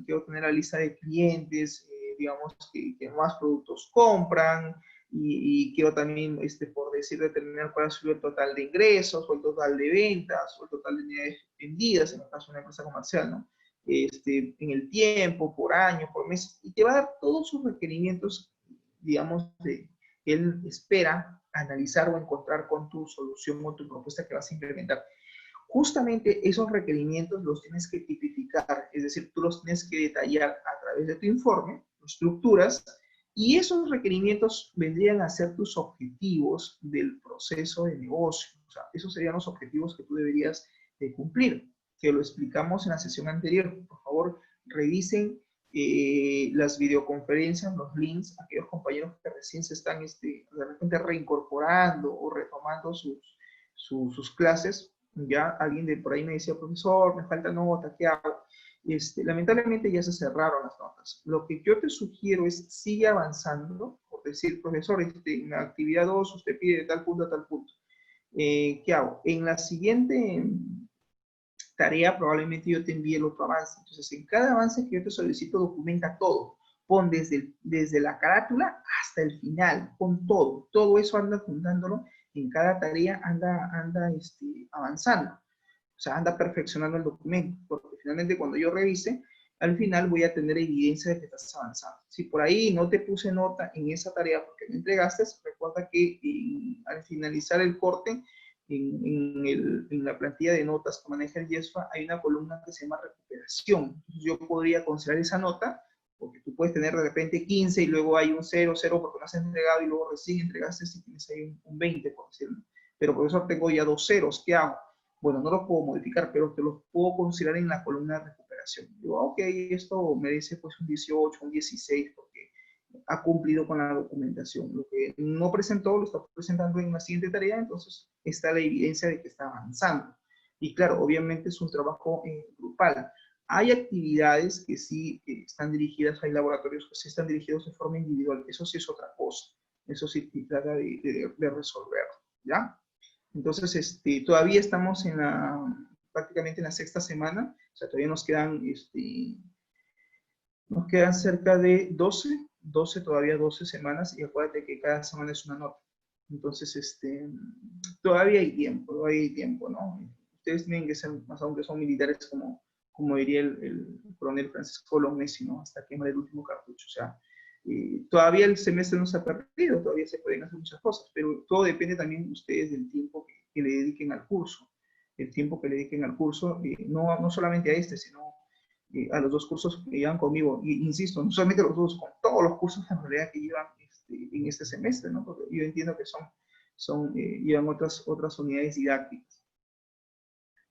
quiero tener la lista de clientes, digamos, que más productos compran, y quiero también, por decir, determinar cuál ha sido el total de ingresos, o el total de ventas, o el total de unidades vendidas, en el caso de una empresa comercial, ¿no? En el tiempo, por año, por mes, y te va a dar todos sus requerimientos, digamos, que él espera analizar o encontrar con tu solución o tu propuesta que vas a implementar. Justamente esos requerimientos los tienes que tipificar, es decir, tú los tienes que detallar a través de tu informe, estructuras, y esos requerimientos vendrían a ser tus objetivos del proceso de negocio. O sea, esos serían los objetivos que tú deberías cumplir, que lo explicamos en la sesión anterior. Por favor, revisen las videoconferencias, los links, aquellos compañeros que recién se están de repente reincorporando o retomando sus clases. Ya alguien de por ahí me decía, profesor, me falta nota, ¿qué hago? Lamentablemente ya se cerraron las notas. Lo que yo te sugiero es sigue avanzando, por decir, profesor, en la actividad 2 usted pide de tal punto a tal punto. ¿Qué hago? En la siguiente tarea probablemente yo te envíe el otro avance. Entonces, en cada avance que yo te solicito, documenta todo. Pon desde la carátula hasta el final, pon todo. Todo eso anda juntándolo, en cada tarea anda avanzando. O sea, anda perfeccionando el documento, porque finalmente cuando yo revise, al final voy a tener evidencia de que estás avanzando. Si por ahí no te puse nota en esa tarea porque me entregaste, recuerda que al finalizar el corte, en la plantilla de notas que maneja el YESFA, hay una columna que se llama recuperación. Entonces yo podría considerar esa nota, porque tú puedes tener de repente 15 y luego hay un 0, 0 porque no has entregado y luego recién entregaste si tienes ahí un 20, por decirlo. Pero por eso tengo ya 2 ceros, ¿qué hago? Bueno, no los puedo modificar, pero te los puedo considerar en la columna de recuperación. Digo, ok, esto merece pues un 18, un 16, porque ha cumplido con la documentación. Lo que no presentó, lo está presentando en la siguiente tarea, entonces está la evidencia de que está avanzando. Y claro, obviamente es un trabajo grupal. Hay actividades que sí están dirigidas, hay laboratorios que sí están dirigidos de forma individual. Eso sí es otra cosa. Eso sí trata de resolverlo, ¿ya? Entonces, todavía estamos prácticamente en la sexta semana, o sea, todavía nos quedan cerca de 12 todavía 12 semanas, y acuérdate que cada semana es una nota. Entonces, todavía hay tiempo, ¿no? Ustedes tienen que ser, más aún que son militares, como diría el coronel Francisco Bolognesi, ¿no? Hasta quemar el último cartucho. O sea, todavía el semestre no se ha perdido, todavía se pueden hacer muchas cosas, pero todo depende también de ustedes del tiempo que le dediquen al curso. El tiempo que le dediquen al curso, no solamente a sino a los 2 cursos que llevan conmigo. Y insisto, no solamente los 2, con todos los cursos en realidad que llevan en este semestre, ¿no? Porque yo entiendo que llevan otras unidades didácticas.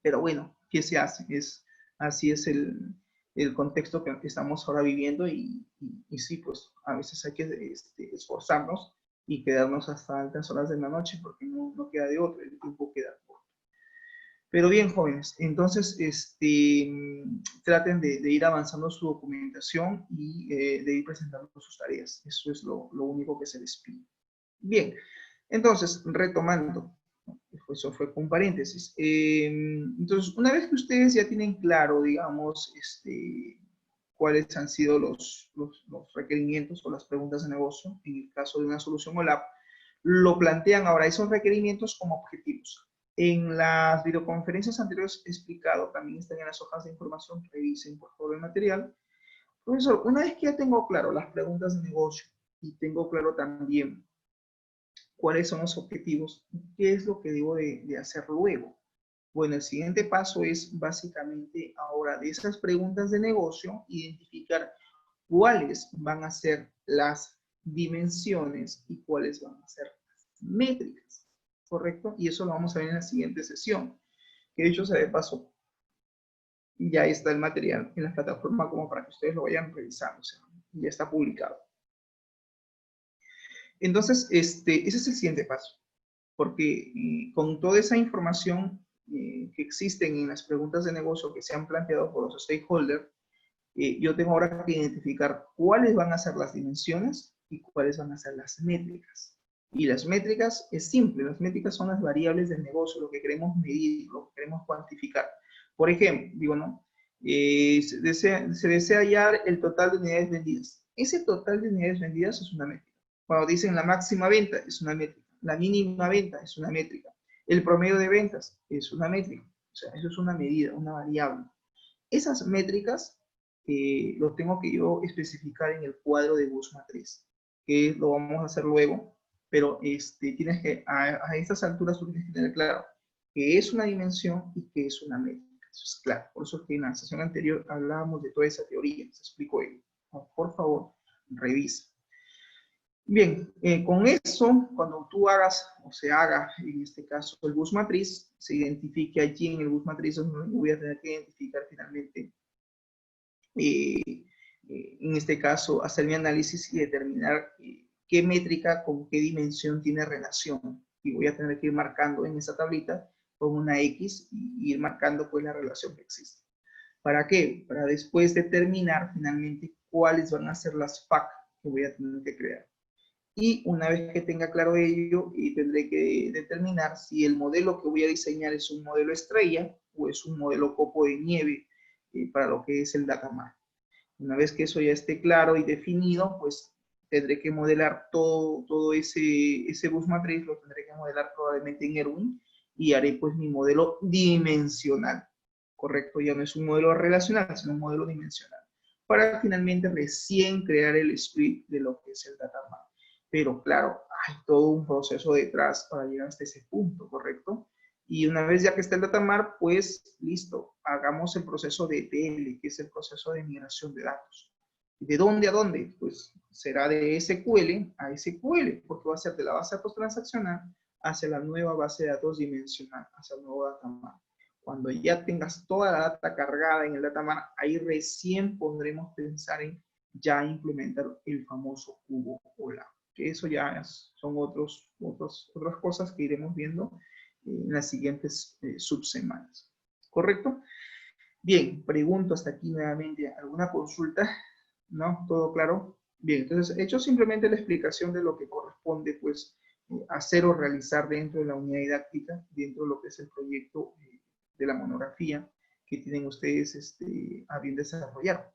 Pero bueno, ¿qué se hace? Así es el contexto que estamos ahora viviendo, y sí, pues a veces hay que esforzarnos y quedarnos hasta altas horas de la noche, porque no queda de otro, el tiempo queda corto. Pero bien, jóvenes, entonces traten de ir avanzando su documentación y de ir presentando sus tareas. Eso es lo único que se les pide. Bien, entonces, retomando, eso fue con paréntesis. Entonces, una vez que ustedes ya tienen claro, digamos, cuáles han sido los requerimientos o las preguntas de negocio, en el caso de una solución OLAP, lo plantean ahora esos requerimientos como objetivos. En las videoconferencias anteriores he explicado, también están en las hojas de información, revisen por favor el material. Profesor, una vez que ya tengo claro las preguntas de negocio y tengo claro también cuáles son los objetivos, ¿qué es lo que debo de hacer luego? Bueno, el siguiente paso es básicamente ahora de esas preguntas de negocio, identificar cuáles van a ser las dimensiones y cuáles van a ser las métricas, ¿correcto? Y eso lo vamos a ver en la siguiente sesión, que de hecho sea de paso, ya está el material en la plataforma como para que ustedes lo vayan revisando, o sea, ya está publicado. Entonces, ese es el siguiente paso, porque con toda esa información que existen en las preguntas de negocio que se han planteado por los stakeholders, yo tengo ahora que identificar cuáles van a ser las dimensiones y cuáles van a ser las métricas. Y las métricas es simple, las métricas son las variables del negocio, lo que queremos medir, lo que queremos cuantificar. Por ejemplo, digo, ¿no? Se desea hallar el total de unidades vendidas. Ese total de unidades vendidas es una métrica. Cuando dicen la máxima venta, es una métrica. La mínima venta es una métrica. El promedio de ventas es una métrica. O sea, eso es una medida, una variable. Esas métricas lo tengo que yo especificar en el cuadro de bus matriz, que lo vamos a hacer luego, pero tienes que, a estas alturas tú tienes que tener claro qué es una dimensión y qué es una métrica. Eso es claro. Por eso es que en la sesión anterior hablábamos de toda esa teoría, se explicó ahí. Por favor, revisa. Bien, con eso, cuando tú hagas, o se haga, en este caso, el bus matriz, se identifique allí en el bus matriz, donde voy a tener que identificar finalmente, en este caso, hacer mi análisis y determinar qué métrica con qué dimensión tiene relación. Y voy a tener que ir marcando en esa tablita con una X y ir marcando pues la relación que existe. ¿Para qué? Para después determinar finalmente cuáles van a ser las FAC que voy a tener que crear. Y una vez que tenga claro ello, tendré que determinar si el modelo que voy a diseñar es un modelo estrella o es un modelo copo de nieve para lo que es el datamar. Una vez que eso ya esté claro y definido, pues tendré que modelar todo ese bus matriz, lo tendré que modelar probablemente en Erwin y haré pues mi modelo dimensional. Correcto, ya no es un modelo relacional, sino un modelo dimensional. Para finalmente recién crear el script de lo que es el datamar. Pero claro, hay todo un proceso detrás para llegar hasta ese punto, ¿correcto? Y una vez ya que está el datamar, pues listo, hagamos el proceso de ETL, que es el proceso de migración de datos. ¿De dónde a dónde? Pues será de SQL a SQL, porque va a ser de la base de datos transaccional hacia la nueva base de datos dimensional, hacia el nuevo datamar. Cuando ya tengas toda la data cargada en el datamar, ahí recién podremos pensar en ya implementar el famoso cubo OLAP. Que eso ya son otras cosas que iremos viendo en las siguientes subsemanas. ¿Correcto? Bien, pregunto hasta aquí nuevamente, ¿alguna consulta? ¿No? ¿Todo claro? Bien, entonces he hecho simplemente la explicación de lo que corresponde pues hacer o realizar dentro de la unidad didáctica, dentro de lo que es el proyecto de la monografía que tienen ustedes a bien desarrollar.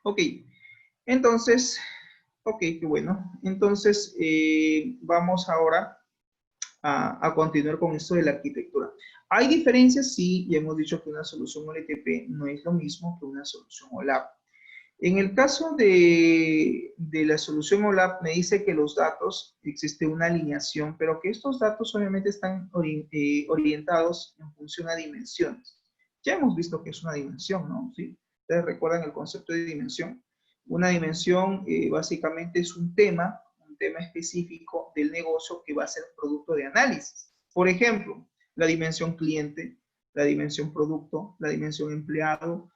Ok, entonces, ok, qué bueno. Entonces, vamos ahora a continuar con esto de la arquitectura. ¿Hay diferencias? Sí, ya hemos dicho que una solución OLTP no es lo mismo que una solución OLAP. En el caso de la solución OLAP, me dice que los datos, existe una alineación, pero que estos datos obviamente están orientados en función a dimensiones. Ya hemos visto que es una dimensión, ¿no? ¿Sí? Ustedes recuerdan el concepto de dimensión. Una dimensión básicamente es un tema específico del negocio que va a ser producto de análisis. Por ejemplo, la dimensión cliente, la dimensión producto, la dimensión empleado.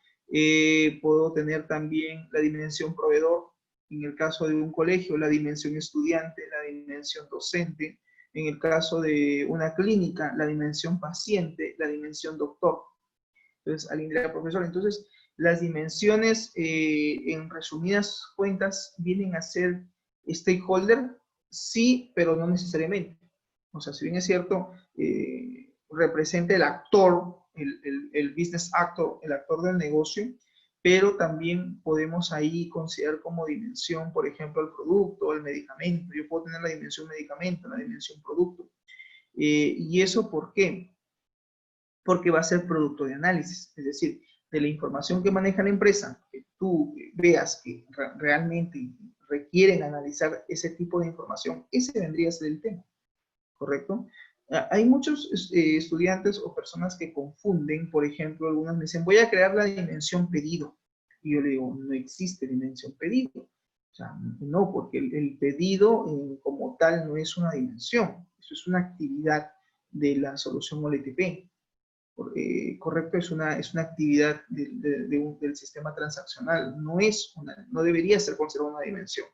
Puedo tener también la dimensión proveedor, en el caso de un colegio, la dimensión estudiante, la dimensión docente, en el caso de una clínica, la dimensión paciente, la dimensión doctor. Entonces, alguien dirá, profesor, entonces las dimensiones, en resumidas cuentas, vienen a ser stakeholder, sí, pero no necesariamente. O sea, si bien es cierto, representa el actor, el business actor, el actor del negocio, pero también podemos ahí considerar como dimensión, por ejemplo, el producto, el medicamento. Yo puedo tener la dimensión medicamento, la dimensión producto. ¿Y eso por qué? Porque va a ser producto de análisis, es decir, de la información que maneja la empresa, que tú veas que realmente requieren analizar ese tipo de información, ese vendría a ser el tema, ¿correcto? Hay muchos estudiantes o personas que confunden, por ejemplo, algunas me dicen, voy a crear la dimensión pedido, y yo le digo, no existe dimensión pedido, o sea, no, porque el pedido como tal no es una dimensión, eso es una actividad de la solución OLTP. Correcto, es una actividad del sistema transaccional, no debería ser considerada una dimensión.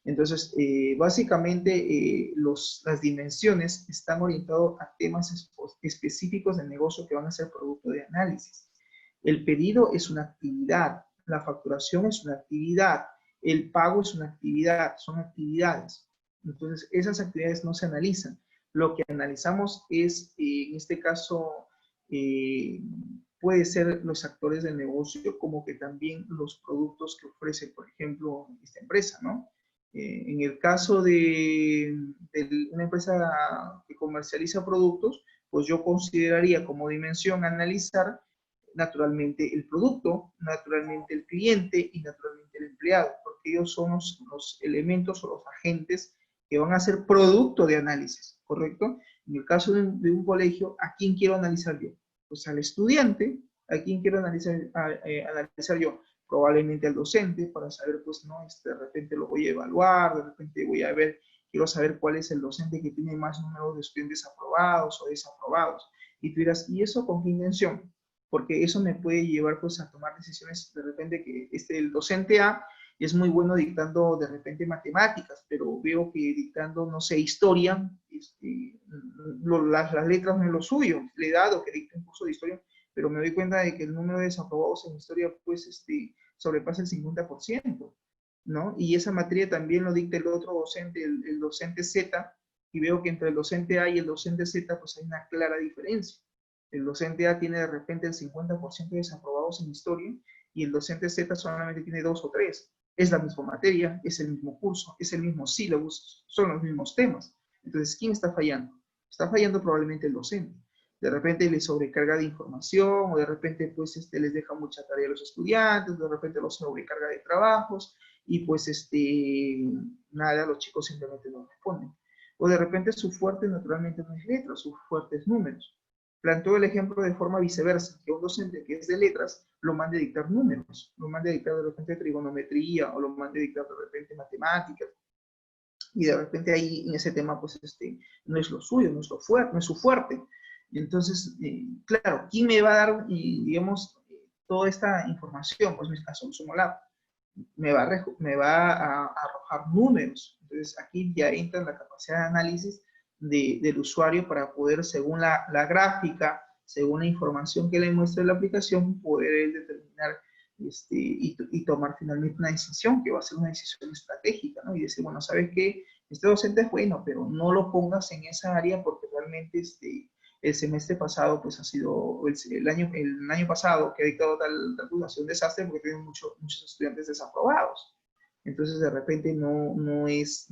Entonces, básicamente, las dimensiones están orientadas a temas específicos del negocio que van a ser producto de análisis. El pedido es una actividad, la facturación es una actividad, el pago es una actividad, son actividades. Entonces, esas actividades no se analizan. Lo que analizamos es, en este caso, puede ser los actores del negocio, como que también los productos que ofrece, por ejemplo, esta empresa, ¿no? En el caso de una empresa que comercializa productos, pues yo consideraría como dimensión analizar naturalmente el producto, naturalmente el cliente y naturalmente el empleado, porque ellos son los elementos o los agentes que van a ser producto de análisis, ¿correcto? En el caso de un colegio, ¿a quién quiero analizar yo? Pues al estudiante. ¿A quién quiero analizar yo? probablemente al docente para saber, pues, no, de repente lo voy a evaluar, de repente voy a ver, quiero saber cuál es el docente que tiene más números de estudiantes aprobados o desaprobados. Y tú dirás, ¿y eso con qué intención? Porque eso me puede llevar, pues, a tomar decisiones de repente que el docente A es muy bueno dictando de repente matemáticas, pero veo que dictando, no sé, historia, las letras no es lo suyo. Le he dado que dicte un curso de historia, pero me doy cuenta de que el número de desaprobados en historia, pues, sobrepasa el 50%, ¿no? Y esa materia también lo dicta el otro docente, el docente Z, y veo que entre el docente A y el docente Z, pues hay una clara diferencia. El docente A tiene de repente el 50% de desaprobados en historia, y el docente Z solamente tiene 2 o 3. Es la misma materia, es el mismo curso, es el mismo sílabus, son los mismos temas. Entonces, ¿quién está fallando? Está fallando probablemente el docente. De repente les sobrecarga de información, o de repente pues les deja mucha tarea a los estudiantes, de repente los sobrecarga de trabajos, y pues nada, los chicos simplemente no responden. O de repente su fuerte naturalmente no es letras, su fuerte es números. Planteo el ejemplo de forma viceversa, que un docente que es de letras lo mande a dictar números, lo mande a dictar de repente trigonometría, o lo mande a dictar de repente matemáticas, y de repente ahí en ese tema pues no es lo suyo, no es lo fuerte, no es su fuerte. Entonces, claro, ¿quién me va a dar, digamos, toda esta información? Pues mi caso, Sumolab, me va a arrojar números. Entonces, aquí ya entra la capacidad de análisis del usuario para poder, según la gráfica, según la información que le muestra la aplicación, poder determinar y tomar finalmente una decisión, que va a ser una decisión estratégica, ¿no? Y decir, bueno, ¿sabes qué? Este docente es bueno, pero no lo pongas en esa área porque realmente el semestre pasado, pues ha sido, el año pasado que ha dictado tal ha sido un desastre porque tienen muchos estudiantes desaprobados. Entonces, de repente no es,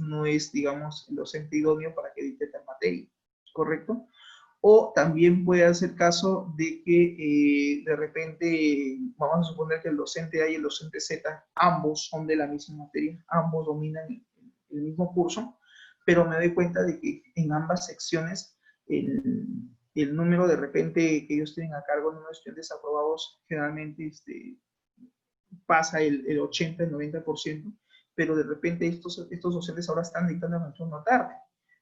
digamos, el docente idóneo para que dicte tal materia, ¿correcto? O también puede hacer caso de que de repente, vamos a suponer que el docente A y el docente Z, ambos son de la misma materia, ambos dominan el mismo curso, pero me doy cuenta de que en ambas secciones el número de repente que ellos tienen a cargo, el número de estudiantes aprobados, generalmente pasa el 80, el 90%, pero de repente estos docentes ahora están dictando en el turno tarde.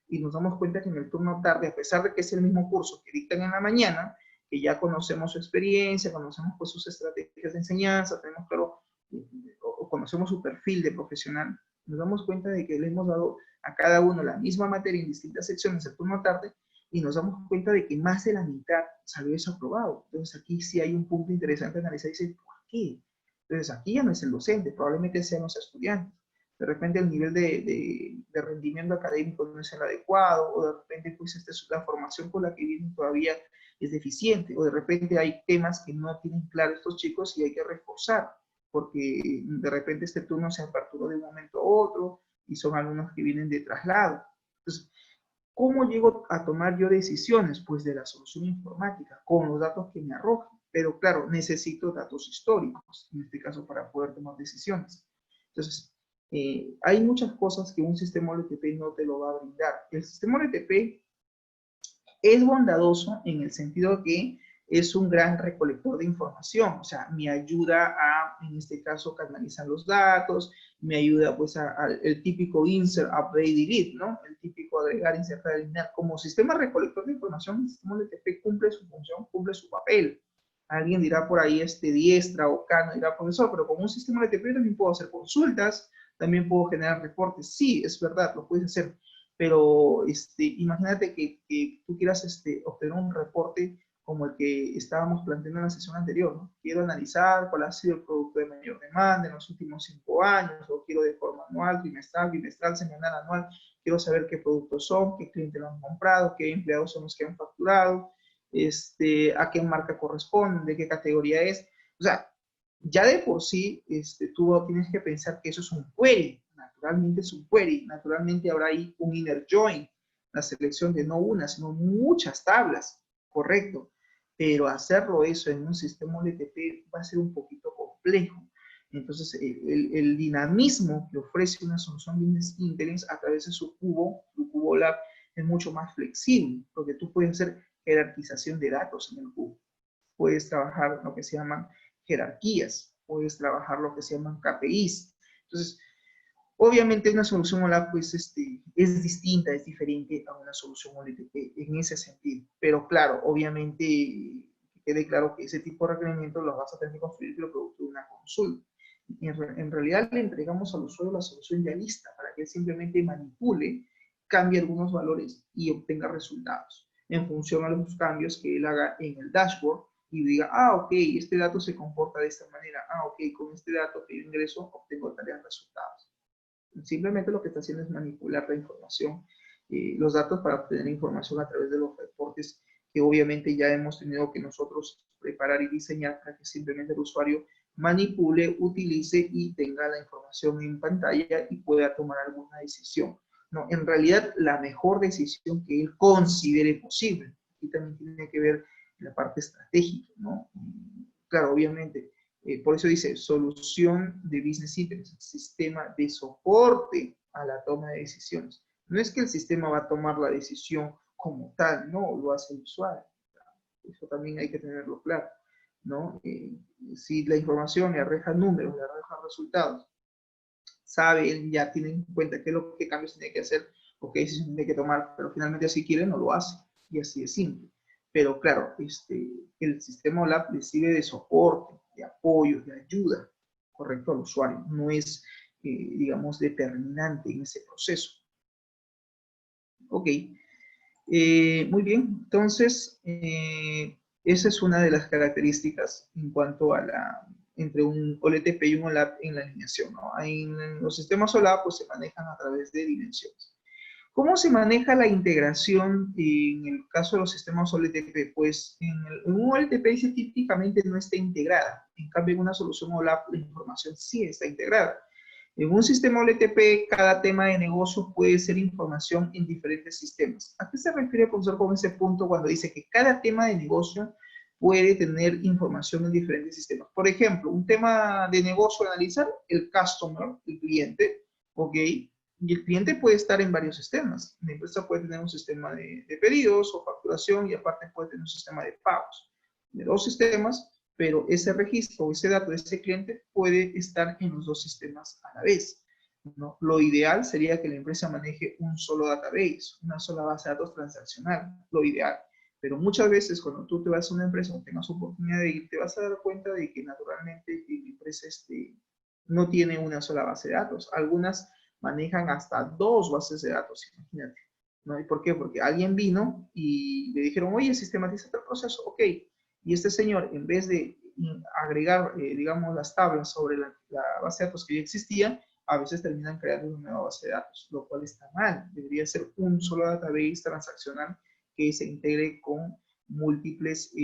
Y nos damos cuenta que en el turno tarde, a pesar de que es el mismo curso que dictan en la mañana, que ya conocemos su experiencia, conocemos pues sus estrategias de enseñanza, tenemos claro, o conocemos su perfil de profesional, nos damos cuenta de que le hemos dado a cada uno la misma materia en distintas secciones el turno tarde, y nos damos cuenta de que más de la mitad salió desaprobado. Entonces aquí sí hay un punto interesante a analizar y decir, ¿por qué? Entonces aquí ya no es el docente, probablemente sean los estudiantes. De repente el nivel de rendimiento académico no es el adecuado, o de repente pues la formación con la que vienen todavía es deficiente, o de repente hay temas que no tienen claro estos chicos y hay que reforzar, porque de repente este turno se aperturó de un momento a otro y son alumnos que vienen de traslado. Entonces, ¿cómo llego a tomar yo decisiones? Pues de la solución informática, con los datos que me arrojan. Pero claro, necesito datos históricos, en este caso, para poder tomar decisiones. Entonces, hay muchas cosas que un sistema OLTP no te lo va a brindar. El sistema OLTP es bondadoso en el sentido que es un gran recolector de información, o sea, me ayuda a, en este caso, canalizar los datos, me ayuda pues el típico insert, update, delete, ¿no? El típico agregar, insertar, eliminar. Como sistema recolector de información, el sistema OLTP cumple su función, cumple su papel. Alguien dirá por ahí Diestra o Cano dirá, profesor, pero como un sistema OLTP también puedo hacer consultas, también puedo generar reportes. Sí, es verdad, lo puedes hacer, pero imagínate que tú quieras obtener un reporte como el que estábamos planteando en la sesión anterior, ¿no? Quiero analizar cuál ha sido el producto de mayor demanda en los últimos 5 años, o quiero de forma anual, bimestral, semanal, anual, quiero saber qué productos son, qué clientes lo han comprado, qué empleados son los que han facturado, a qué marca corresponde, de qué categoría es. O sea, ya de por sí, tú tienes que pensar que eso es un query, naturalmente es un query, naturalmente habrá ahí un inner join, la selección de no una, sino muchas tablas, correcto, pero hacerlo eso en un sistema OLTP va a ser un poquito complejo. Entonces, el dinamismo que ofrece una solución Business Intelligence a través de su cubo lab, es mucho más flexible, porque tú puedes hacer jerarquización de datos en el cubo. Puedes trabajar lo que se llaman jerarquías. puedes trabajar lo que se llaman KPIs. Entonces, obviamente una solución OLAP pues, es distinta, es diferente a una solución OLTP en ese sentido. Pero claro, obviamente quede claro que ese tipo de requerimientos los vas a tener que construir producto de una consulta. En realidad le entregamos al usuario la solución ya lista para que él simplemente manipule, cambie algunos valores y obtenga resultados en función a los cambios que él haga en el dashboard y diga, ah, ok, este dato se comporta de esta manera, ah, ok, con este dato que yo ingreso obtengo tales resultados. Simplemente lo que está haciendo es manipular la información, los datos para obtener información a través de los reportes que obviamente ya hemos tenido que nosotros preparar y diseñar para que simplemente el usuario manipule, utilice y tenga la información en pantalla y pueda tomar alguna decisión. No, en realidad, la mejor decisión que él considere posible. Aquí también tiene que ver la parte estratégica, ¿no? Claro, obviamente, por eso dice solución de business intelligence, sistema de soporte a la toma de decisiones. No es que el sistema va a tomar la decisión como tal, no, lo hace el usuario. Eso también hay que tenerlo claro, ¿no? Si la información le arroja números, le arroja resultados, sabe, él ya tiene en cuenta qué cambios tiene que hacer o qué decisiones tiene que tomar, pero finalmente si quiere no lo hace, y así de simple. Pero claro, el sistema OLAP le sirve de soporte, de apoyo, de ayuda, correcto, al usuario. No es, digamos, determinante en ese proceso. Ok. Muy bien. Entonces, esa es una de las características en cuanto a entre un OLTP y un OLAP en la alineación, ¿no? En los sistemas OLAP pues, se manejan a través de dimensiones. ¿Cómo se maneja la integración en el caso de los sistemas OLTP? Pues en un OLTP típicamente no está integrada. En cambio, en una solución OLAP la información sí está integrada. En un sistema OLTP, cada tema de negocio puede ser información en diferentes sistemas. ¿A qué se refiere el profesor con ese punto cuando dice que cada tema de negocio puede tener información en diferentes sistemas? Por ejemplo, un tema de negocio a analizar, el customer, el cliente, ¿ok? Y el cliente puede estar en varios sistemas. La empresa puede tener un sistema de pedidos o facturación y aparte puede tener un sistema de pagos. De dos sistemas, pero ese registro, ese dato de ese cliente puede estar en los dos sistemas a la vez, ¿no? Lo ideal sería que la empresa maneje un solo database, una sola base de datos transaccional, lo ideal. Pero muchas veces cuando tú te vas a una empresa o tengas oportunidad de ir, te vas a dar cuenta de que naturalmente la empresa no tiene una sola base de datos. Algunas manejan hasta dos bases de datos, imagínate, ¿no? ¿Y por qué? Porque alguien vino y le dijeron, oye, sistematiza el proceso, ok. Y este señor, en vez de agregar, digamos, las tablas sobre la base de datos que ya existía, a veces terminan creando una nueva base de datos, lo cual está mal. Debería ser un solo database transaccional que se integre con múltiples,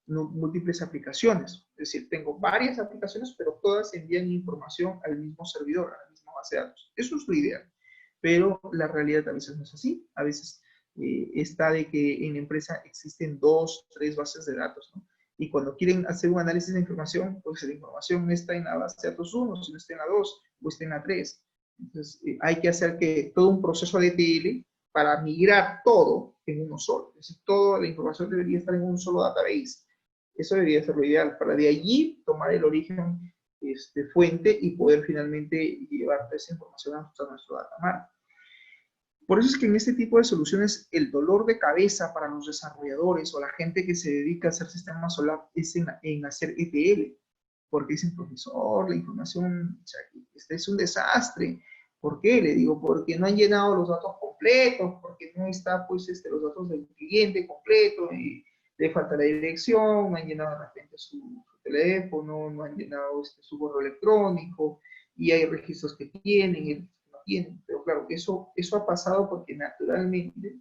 múltiples aplicaciones. Es decir, tengo varias aplicaciones, pero todas envían información al mismo servidor, a la misma base de datos. Eso es lo ideal. Pero la realidad a veces no es así. A veces está de que en la empresa existen 2, 3 bases de datos, ¿no? Y cuando quieren hacer un análisis de información, pues la información no está en la base de datos 1, sino está en la 2 o está en la 3. Entonces, hay que hacer que todo un proceso de ETL para migrar todo en uno solo. Es decir, toda la información debería estar en un solo database. Eso debería ser lo ideal, para de allí tomar el origen fuente y poder finalmente llevar esa información a nuestro data mart. Por eso es que en este tipo de soluciones el dolor de cabeza para los desarrolladores o la gente que se dedica a hacer sistemas OLAP es en hacer ETL, porque dicen, profesor, la información, o sea, este es un desastre. ¿Por qué? Le digo, porque no han llenado los datos completos, porque no está pues los datos del cliente completo, y le falta la dirección, no han llenado de repente su teléfono, no han llenado su correo electrónico, y hay registros que tienen, tienen. Pero claro, eso ha pasado porque naturalmente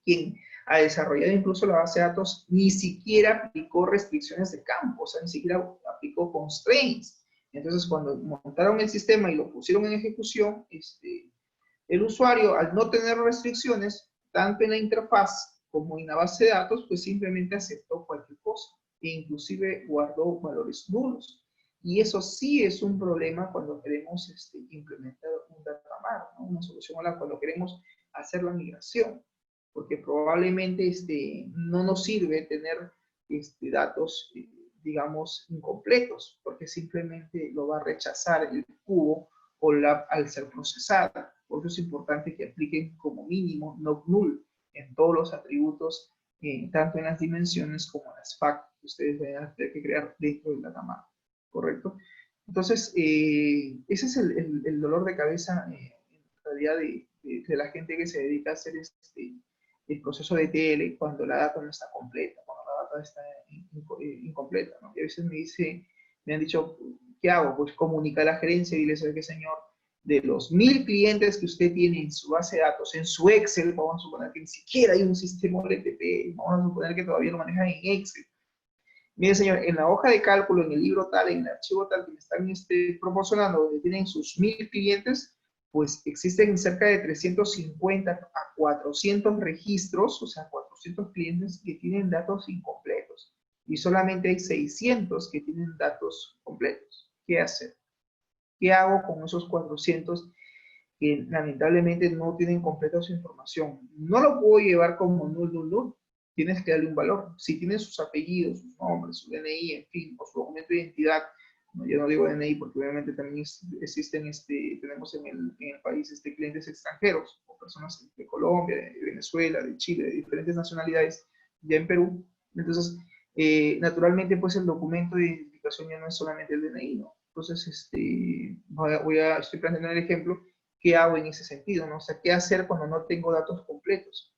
quien ha desarrollado incluso la base de datos ni siquiera aplicó restricciones de campo, o sea, ni siquiera aplicó constraints. Entonces, cuando montaron el sistema y lo pusieron en ejecución, el usuario, al no tener restricciones, tanto en la interfaz como en la base de datos, pues simplemente aceptó cualquier cosa e inclusive guardó valores nulos. Y eso sí es un problema cuando queremos implementar un data mart, ¿no? Una solución cuando queremos hacer la migración, porque probablemente no nos sirve tener datos, digamos, incompletos, porque simplemente lo va a rechazar el cubo o lab al ser procesada. Por eso es importante que apliquen como mínimo not null en todos los atributos, tanto en las dimensiones como en las facts que ustedes van a tener que crear dentro del datamap, ¿correcto? Entonces, ese es el dolor de cabeza en realidad de la gente que se dedica a hacer el proceso de TL cuando la data no está completa, cuando la data está incompleta, ¿no? Y a veces me han dicho, ¿qué hago? Pues comunicar a la gerencia y le dice que señor, de los 1000 clientes que usted tiene en su base de datos, en su Excel, vamos a suponer que ni siquiera hay un sistema LTP, vamos a suponer que todavía lo manejan en Excel. Mire, señor, en la hoja de cálculo, en el libro tal, en el archivo tal que me están proporcionando, donde tienen sus 1000 clientes, pues existen cerca de 350 a 400 registros, o sea, 400 clientes que tienen datos incompletos. Y solamente hay 600 que tienen datos completos. ¿Qué hacer? ¿Qué hago con esos 400 que lamentablemente no tienen completa su información? No lo puedo llevar como null. Tienes que darle un valor. Si tienen sus apellidos, sus nombres, su DNI, en fin, o su documento de identidad, no, yo no digo DNI porque obviamente también existen, tenemos en el país clientes extranjeros, o personas de Colombia, de Venezuela, de Chile, de diferentes nacionalidades, ya en Perú. Entonces, naturalmente, pues el documento de identificación ya no es solamente el DNI, ¿no? Entonces, estoy planteando el ejemplo, ¿qué hago en ese sentido, no? O sea, ¿qué hacer cuando no tengo datos completos?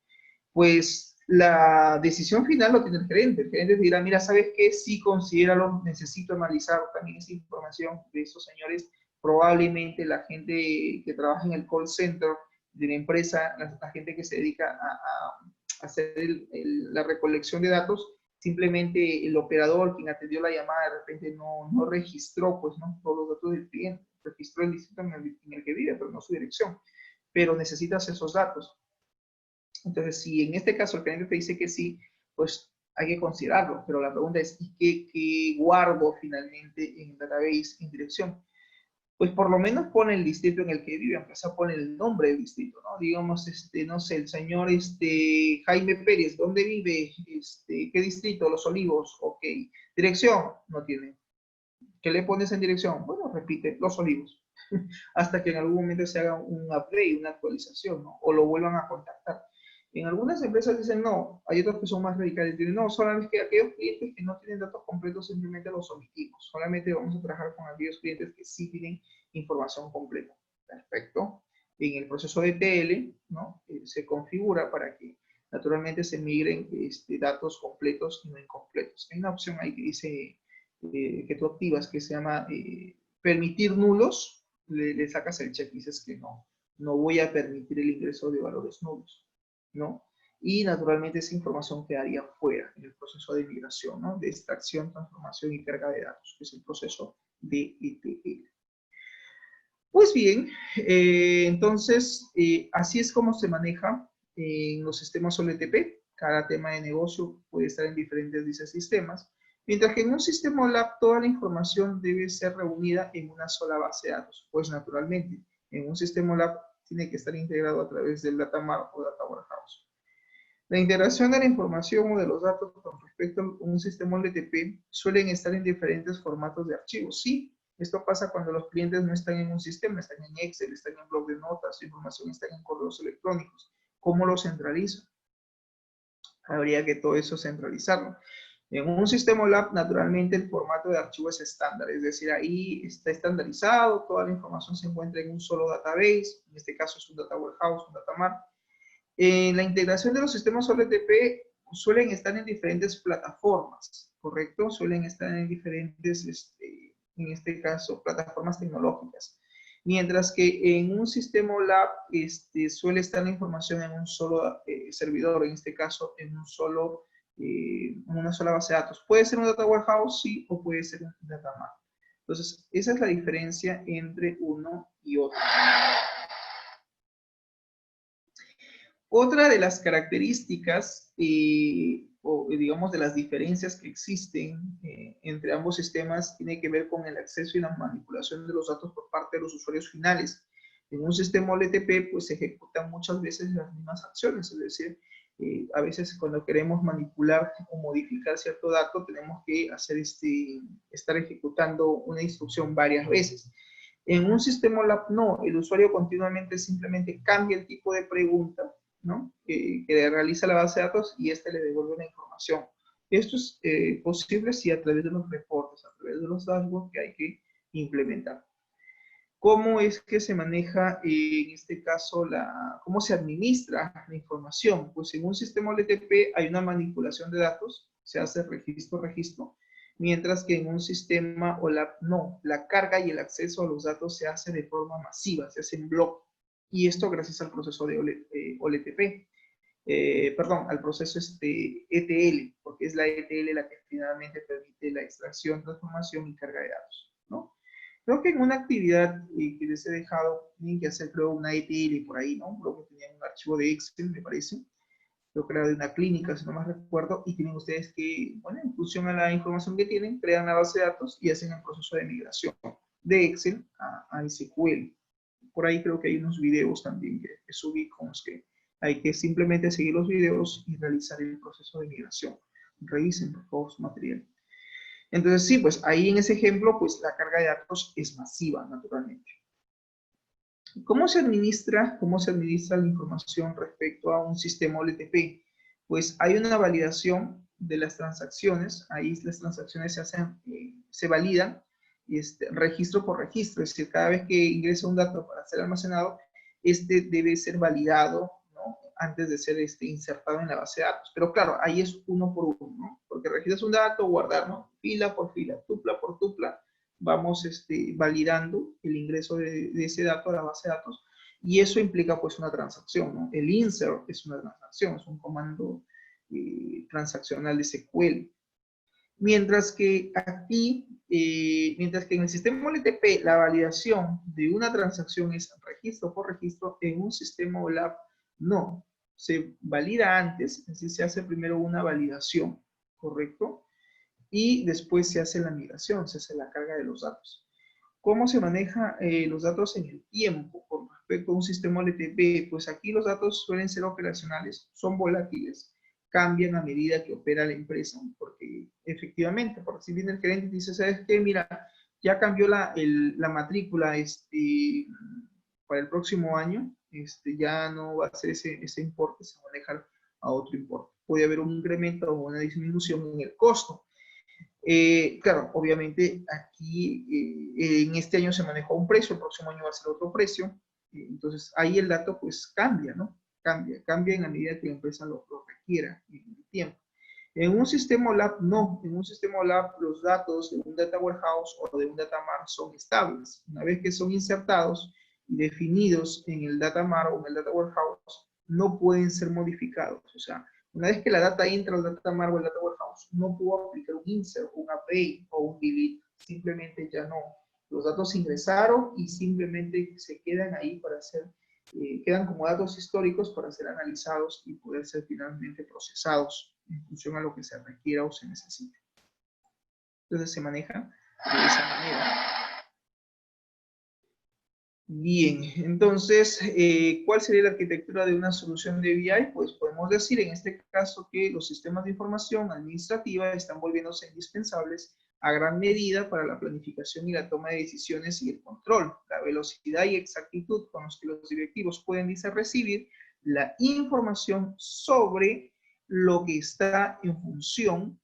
Pues la decisión final lo tiene el gerente. El gerente dirá, mira, ¿sabes qué? Sí, considéralo, necesito analizar también esa información de esos señores. Probablemente la gente que trabaja en el call center de la empresa, la gente que se dedica a hacer la recolección de datos, simplemente el operador, quien atendió la llamada, de repente no registró, pues, ¿no? Todos los datos del cliente. Registró el distrito en el que vive, pero no su dirección. Pero necesitas esos datos. Entonces, si en este caso el cliente te dice que sí, pues hay que considerarlo. Pero la pregunta es, ¿y qué guardo finalmente en el database en dirección? Pues por lo menos pone el distrito en el que vive, aunque sea pone el nombre del distrito, ¿no? Digamos, no sé, el señor Jaime Pérez, ¿dónde vive? ¿Qué distrito? Los Olivos, ok. Dirección, no tiene. ¿Qué le pones en dirección? Bueno, repite, Los Olivos. Hasta que en algún momento se haga un update, una actualización, ¿no? O lo vuelvan a contactar. En algunas empresas dicen no, hay otros que son más radicales, dicen no, solamente que aquellos clientes que no tienen datos completos simplemente los omitimos, solamente vamos a trabajar con aquellos clientes que sí tienen información completa. Perfecto. En el proceso de TL, ¿no? Se configura para que naturalmente se migren datos completos y no incompletos. Hay una opción ahí que dice que tú activas que se llama permitir nulos, le sacas el check y dices que no voy a permitir el ingreso de valores nulos, ¿no? Y naturalmente esa información quedaría fuera en el proceso de migración, ¿no? De extracción, transformación y carga de datos, que es el proceso de ETL. Pues bien, entonces, así es como se maneja en los sistemas OLTP. Cada tema de negocio puede estar en diferentes sistemas, mientras que en un sistema OLAP toda la información debe ser reunida en una sola base de datos. Pues naturalmente, en un sistema OLAP tiene que estar integrado a través del Data Mart o Data Warehouse. La integración de la información o de los datos con respecto a un sistema OLTP suelen estar en diferentes formatos de archivos. Sí, esto pasa cuando los clientes no están en un sistema, están en Excel, están en blog de notas, su información está en correos electrónicos. ¿Cómo lo centralizo? Habría que todo eso centralizarlo. En un sistema OLAP, naturalmente, el formato de archivo es estándar, es decir, ahí está estandarizado, toda la información se encuentra en un solo database, en este caso es un Data Warehouse, un Data Mart. La integración de los sistemas OLTP suelen estar en diferentes plataformas, ¿correcto? Suelen estar en diferentes, en este caso, plataformas tecnológicas. Mientras que en un sistema OLAP suele estar la información en un solo servidor, en este caso en una sola base de datos. Puede ser un Data Warehouse, sí, o puede ser un Data Mart. Entonces, esa es la diferencia entre uno y otro. Otra de las características, o digamos de las diferencias que existen entre ambos sistemas, tiene que ver con el acceso y la manipulación de los datos por parte de los usuarios finales. En un sistema OLTP, pues se ejecutan muchas veces las mismas acciones, es decir, A veces cuando queremos manipular o modificar cierto dato, tenemos que estar ejecutando una instrucción varias veces. En un sistema OLAP no, el usuario continuamente simplemente cambia el tipo de pregunta, ¿no? Que realiza la base de datos y éste le devuelve la información. Esto es posible si a través de los reportes, a través de los dashboards que hay que implementar. ¿Cómo es que se maneja, en este caso, cómo se administra la información? Pues en un sistema OLTP hay una manipulación de datos, se hace registro, mientras que en un sistema OLAP no. La carga y el acceso a los datos se hace de forma masiva, se hace en bloque. Y esto gracias al proceso de OLTP. Perdón, al proceso ETL, porque es la ETL la que finalmente permite la extracción, transformación y carga de datos, ¿no? Creo que en una actividad que les he dejado, tienen que hacer, creo, una ETL por ahí, ¿no? Creo que tenían un archivo de Excel, me parece. Creo que era de una clínica, si no más recuerdo, y tienen ustedes que, bueno, en función a la información que tienen, crean la base de datos y hacen el proceso de migración de Excel a SQL. Por ahí creo que hay unos videos también que subí con los que hay que simplemente seguir los videos y realizar el proceso de migración. Revisen, por favor, su material. Entonces, sí, pues ahí en ese ejemplo, pues la carga de datos es masiva, naturalmente. ¿Cómo se administra la información respecto a un sistema OLTP? Pues hay una validación de las transacciones, ahí las transacciones se hacen, se validan registro por registro, es decir, cada vez que ingresa un dato para ser almacenado, debe ser validado, ¿no? Antes de ser insertado en la base de datos. Pero claro, ahí es uno por uno, ¿no? Porque registras un dato, guardar, ¿no? Fila por fila, tupla por tupla, vamos validando el ingreso de ese dato a la base de datos, y eso implica pues una transacción, ¿no? El insert es una transacción, es un comando transaccional de SQL. Mientras que aquí, mientras que en el sistema OLTP la validación de una transacción es registro por registro, en un sistema OLAP no. Se valida antes, es decir, se hace primero una validación, ¿correcto? Y después se hace la migración, se hace la carga de los datos. ¿Cómo se maneja los datos en el tiempo con respecto a un sistema OLTP? Pues aquí los datos suelen ser operacionales, son volátiles, cambian a medida que opera la empresa, porque efectivamente, porque si viene el gerente y dice, ¿sabes qué? Mira, ya cambió la matrícula para el próximo año, ya no va a ser ese importe, se va a manejar a otro importe. Puede haber un incremento o una disminución en el costo. Claro, obviamente aquí en este año se manejó un precio, el próximo año va a ser otro precio, entonces ahí el dato pues cambia, ¿no? Cambia en la medida que la empresa lo requiera en el tiempo. En un sistema OLAP no, en un sistema OLAP los datos de un data warehouse o de un data mart son estables. Una vez que son insertados y definidos en el data mart o en el data warehouse, no pueden ser modificados, o sea, una vez que la data entra al data mart o al data warehouse, no puedo aplicar un insert, un update o un delete. Simplemente ya no. Los datos ingresaron y simplemente se quedan ahí para ser, quedan como datos históricos para ser analizados y poder ser finalmente procesados en función a lo que se requiera o se necesite. Entonces se maneja de esa manera. Bien, entonces, ¿cuál sería la arquitectura de una solución de BI? Pues podemos decir en este caso que los sistemas de información administrativa están volviéndose indispensables a gran medida para la planificación y la toma de decisiones y el control, la velocidad y exactitud con los que los directivos pueden recibir la información sobre lo que está en función,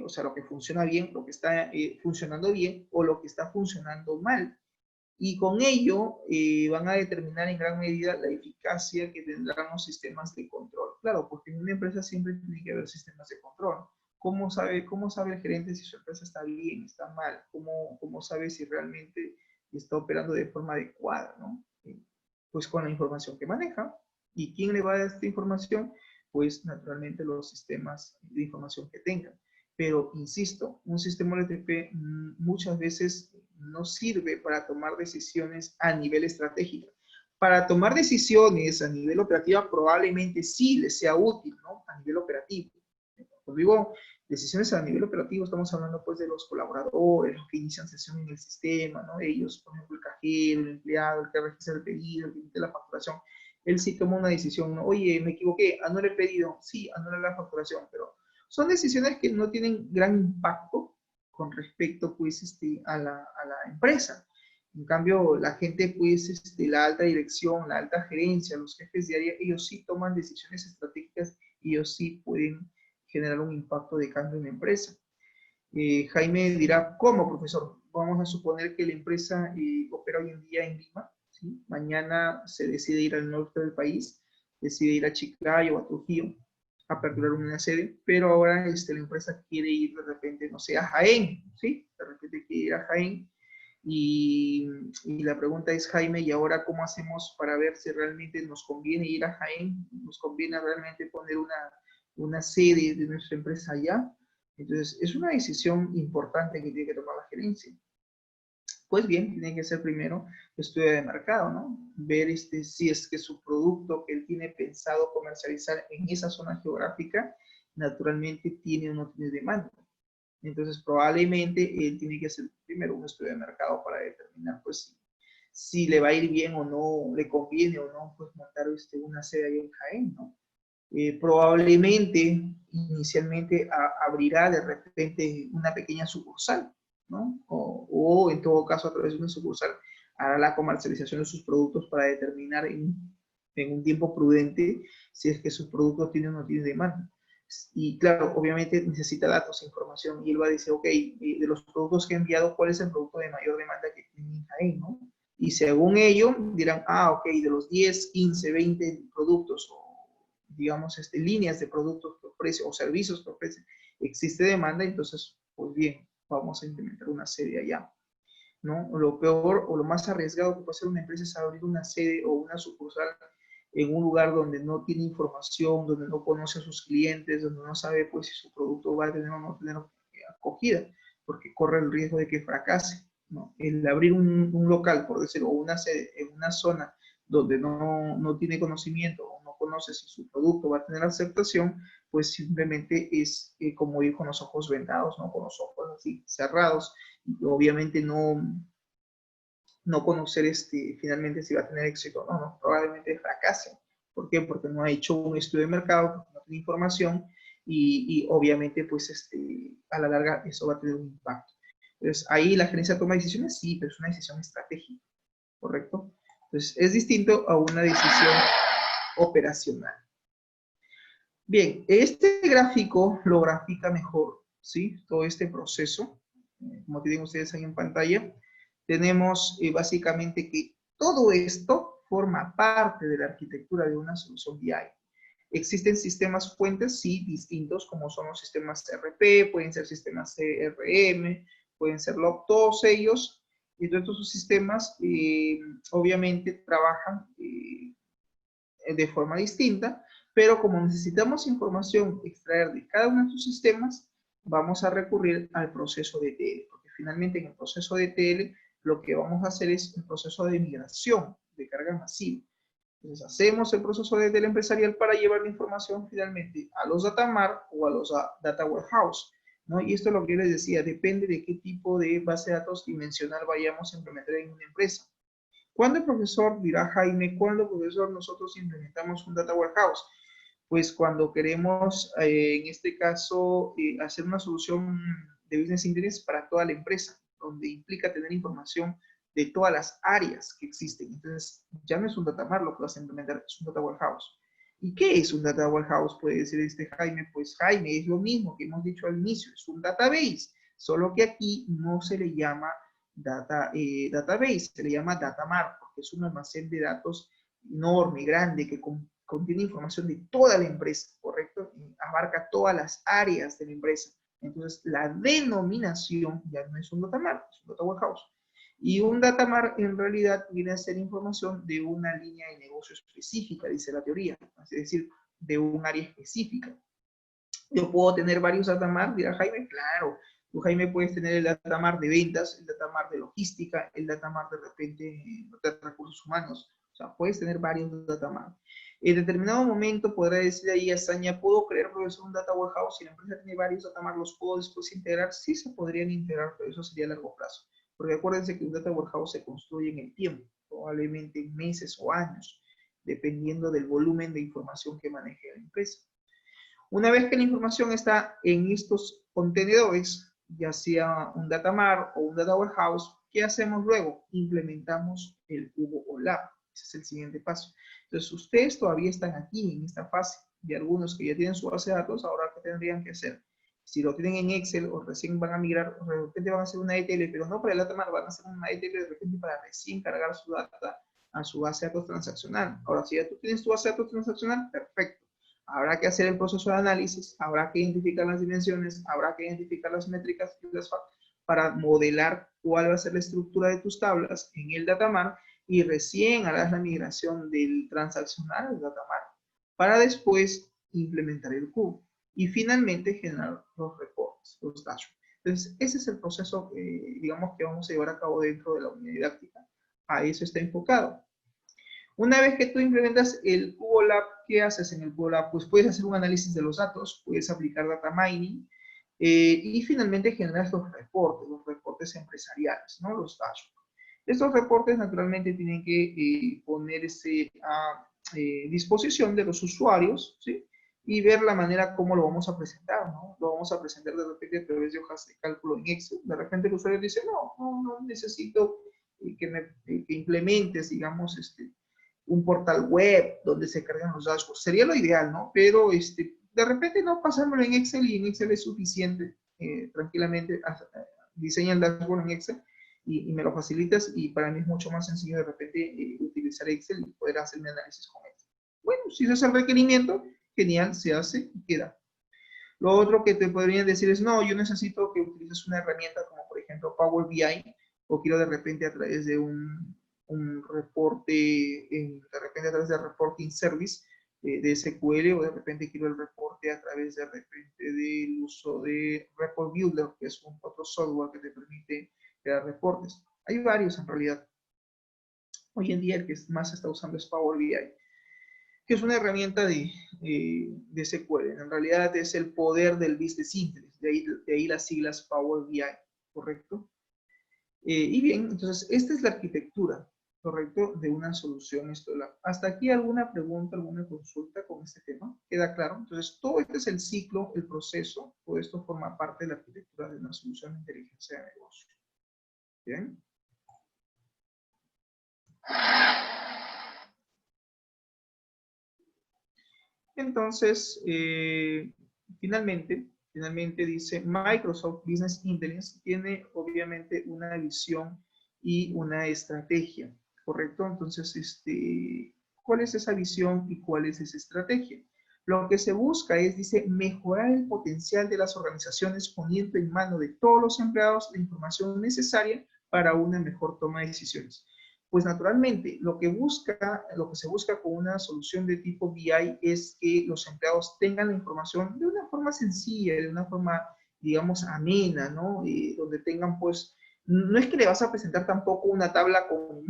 o sea, lo que funciona bien, lo que está funcionando bien o lo que está funcionando mal. Y con ello van a determinar en gran medida la eficacia que tendrán los sistemas de control. Claro, porque en una empresa siempre tiene que haber sistemas de control. ¿Cómo sabe el gerente si su empresa está bien, está mal? ¿Cómo sabe si realmente está operando de forma adecuada, ¿no? Pues con la información que maneja. ¿Y quién le va a dar esta información? Pues naturalmente los sistemas de información que tengan. Pero, insisto, un sistema OLTP muchas veces no sirve para tomar decisiones a nivel estratégico. Para tomar decisiones a nivel operativo probablemente sí les sea útil, ¿no? A nivel operativo. Cuando digo decisiones a nivel operativo, estamos hablando pues de los colaboradores, los que inician sesión en el sistema, ¿no? Ellos, por ejemplo, el cajero, el empleado, el que registra el pedido, el que emite la facturación. él sí toma una decisión, ¿no? Oye, me equivoqué, anula el pedido, sí, anula la facturación, pero son decisiones que no tienen gran impacto con respecto, pues, a la empresa. En cambio, la gente, pues, la alta dirección, la alta gerencia, los jefes de área, ellos sí toman decisiones estratégicas y ellos sí pueden generar un impacto de cambio en la empresa. Jaime dirá, ¿cómo, profesor? Vamos a suponer que la empresa opera hoy en día en Lima, ¿sí? Mañana se decide ir al norte del país, decide ir a Chiclayo o a Trujillo a aperturar una sede, pero ahora la empresa quiere ir de repente, no sé, a Jaén, ¿sí? De repente quiere ir a Jaén y la pregunta es, Jaime, ¿y ahora cómo hacemos para ver si realmente nos conviene ir a Jaén? ¿Nos conviene realmente poner una sede de nuestra empresa allá? Entonces, es una decisión importante que tiene que tomar la gerencia. Pues bien, tiene que ser primero estudio de mercado, ¿no? Ver si es que su producto que él tiene pensado comercializar en esa zona geográfica, naturalmente tiene o no tiene demanda. Entonces, probablemente él tiene que hacer primero un estudio de mercado para determinar, pues, si le va a ir bien o no, le conviene o no, pues, montar una sede ahí en Jaén, ¿no? Probablemente inicialmente abrirá de repente una pequeña sucursal, ¿no? O en todo caso a través de una sucursal hará la comercialización de sus productos para determinar en un tiempo prudente si es que su producto tiene o no tiene demanda. Y claro, obviamente necesita datos, información, y él va a decir, ok, de los productos que he enviado, ¿cuál es el producto de mayor demanda que tiene ahí, ¿no? Y según ello, dirán, ah, ok, de los 10, 15, 20 productos, o digamos, líneas de productos que ofrece, o servicios que ofrece, existe demanda, entonces, pues bien, vamos a implementar una sede allá, ¿no? Lo peor, o lo más arriesgado que puede hacer una empresa es abrir una sede o una sucursal en un lugar donde no tiene información, donde no conoce a sus clientes, donde no sabe pues si su producto va a tener o no tener acogida, porque corre el riesgo de que fracase, ¿no? El abrir un local, por decirlo, o una sede en una zona donde no tiene conocimiento o no conoce si su producto va a tener aceptación, pues simplemente es como ir con los ojos vendados, ¿no? Con los ojos así cerrados, y obviamente no conocer finalmente si va a tener éxito o no, probablemente fracase. ¿Por qué? Porque no ha hecho un estudio de mercado, porque no tiene información y obviamente pues a la larga eso va a tener un impacto. Entonces ahí la gerencia toma decisiones, sí, pero es una decisión estratégica, ¿correcto? Entonces es distinto a una decisión operacional. Bien, este gráfico lo grafica mejor, ¿sí? Todo este proceso, como tienen ustedes ahí en pantalla, tenemos básicamente que todo esto forma parte de la arquitectura de una solución BI. Existen sistemas fuentes, sí, distintos, como son los sistemas RP, pueden ser sistemas CRM, pueden ser todos ellos, y todos estos sistemas obviamente trabajan de forma distinta, pero como necesitamos información extraer de cada uno de estos sistemas, vamos a recurrir al proceso de ETL, porque finalmente en el proceso de ETL lo que vamos a hacer es un proceso de migración de carga masiva. Entonces hacemos el proceso de ETL empresarial para llevar la información finalmente a los data mart o a los data warehouse, ¿no? Y esto es lo que yo les decía, depende de qué tipo de base de datos dimensional vayamos a implementar en una empresa. ¿Cuándo el profesor, dirá Jaime, cuándo, profesor, nosotros implementamos un data warehouse? Pues cuando queremos, en este caso, hacer una solución de business intelligence para toda la empresa, donde implica tener información de todas las áreas que existen. Entonces, ya no es un data mart lo que vas a implementar, es un data warehouse. ¿Y qué es un data warehouse? Puede decir Jaime, pues Jaime, es lo mismo que hemos dicho al inicio, es un database, solo que aquí no se le llama database, se le llama data mart, porque es un almacén de datos enorme, grande, que contiene información de toda la empresa, ¿correcto? Y abarca todas las áreas de la empresa. Entonces, la denominación ya no es un data mart, es un data warehouse. Y un data mart en realidad viene a ser información de una línea de negocio específica, dice la teoría, es decir, de un área específica. Yo puedo tener varios data mart, dirá Jaime, claro. Tú, Jaime, puedes tener el data mart de ventas, el data mart de logística, el data mart de repente de recursos humanos. O sea, puedes tener varios data mart. En determinado momento podrá decir ahí Azaña, ¿puedo crear, profesor, un data warehouse? Si la empresa tiene varios data mart, ¿los puedo después integrar? Sí se podrían integrar, pero eso sería a largo plazo. Porque acuérdense que un data warehouse se construye en el tiempo, probablemente en meses o años. dependiendo del volumen de información que maneje la empresa. Una vez que la información está en estos contenedores, ya sea un data mart o un data warehouse, ¿qué hacemos luego? Implementamos el cubo OLAP. Ese es el siguiente paso. Entonces, ustedes todavía están aquí en esta fase, y algunos que ya tienen su base de datos, ahora ¿qué tendrían que hacer? Si lo tienen en Excel o recién van a migrar, de repente van a hacer una ETL, pero no para el data mart, van a hacer una ETL de repente para recién cargar su data a su base de datos transaccional. Ahora, si ya tú tienes tu base de datos transaccional, perfecto. Habrá que hacer el proceso de análisis, habrá que identificar las dimensiones, habrá que identificar las métricas y las para modelar cuál va a ser la estructura de tus tablas en el data mart y recién harás la migración del transaccional al data mart para después implementar el cubo y finalmente generar los reportes, los dashboards. Entonces, ese es el proceso, digamos, que vamos a llevar a cabo dentro de la unidad didáctica. A eso está enfocado. Una vez que tú implementas el Cubo Lab, ¿qué haces en el Cubo Lab? Pues puedes hacer un análisis de los datos, puedes aplicar data mining y finalmente generas los reportes empresariales, ¿no? Los dashboards. Estos reportes naturalmente tienen que ponerse a disposición de los usuarios, ¿sí? Y ver la manera cómo lo vamos a presentar, ¿no? Lo vamos a presentar de repente a través de hojas de cálculo en Excel. De repente el usuario dice, no necesito que implementes, digamos, un portal web donde se cargan los dashboards. Sería lo ideal, ¿no? Pero de repente no, pasármelo en Excel y en Excel es suficiente. Tranquilamente diseña el dashboard en Excel y me lo facilitas y para mí es mucho más sencillo de repente utilizar Excel y poder hacer mi análisis con Excel. Bueno, si ese es el requerimiento, genial, se hace y queda. Lo otro que te podrían decir es, no, yo necesito que utilices una herramienta como por ejemplo Power BI o quiero de repente a través de un reporte, de repente a través de reporting service de SQL o de repente quiero el reporte a través de repente del uso de Report Builder, que es un otro software que te permite crear reportes. Hay varios en realidad. Hoy en día el que más se está usando es Power BI, que es una herramienta de SQL. En realidad es el poder del Business Intelligence, de ahí las siglas Power BI, ¿correcto? Y bien, entonces esta es la arquitectura, ¿correcto? De una solución Estolab. ¿Hasta aquí alguna pregunta, alguna consulta con este tema? ¿Queda claro? Entonces todo este es el ciclo, el proceso, todo esto forma parte de la arquitectura de una solución de inteligencia de negocio. ¿Bien? Entonces, finalmente dice Microsoft Business Intelligence tiene obviamente una visión y una estrategia, ¿correcto? Entonces, ¿cuál es esa visión y cuál es esa estrategia? Lo que se busca es, dice, mejorar el potencial de las organizaciones poniendo en mano de todos los empleados la información necesaria para una mejor toma de decisiones. Pues naturalmente, lo que se busca con una solución de tipo BI es que los empleados tengan la información de una forma sencilla, de una forma, digamos, amena, ¿no? Donde tengan, pues, no es que le vas a presentar tampoco una tabla con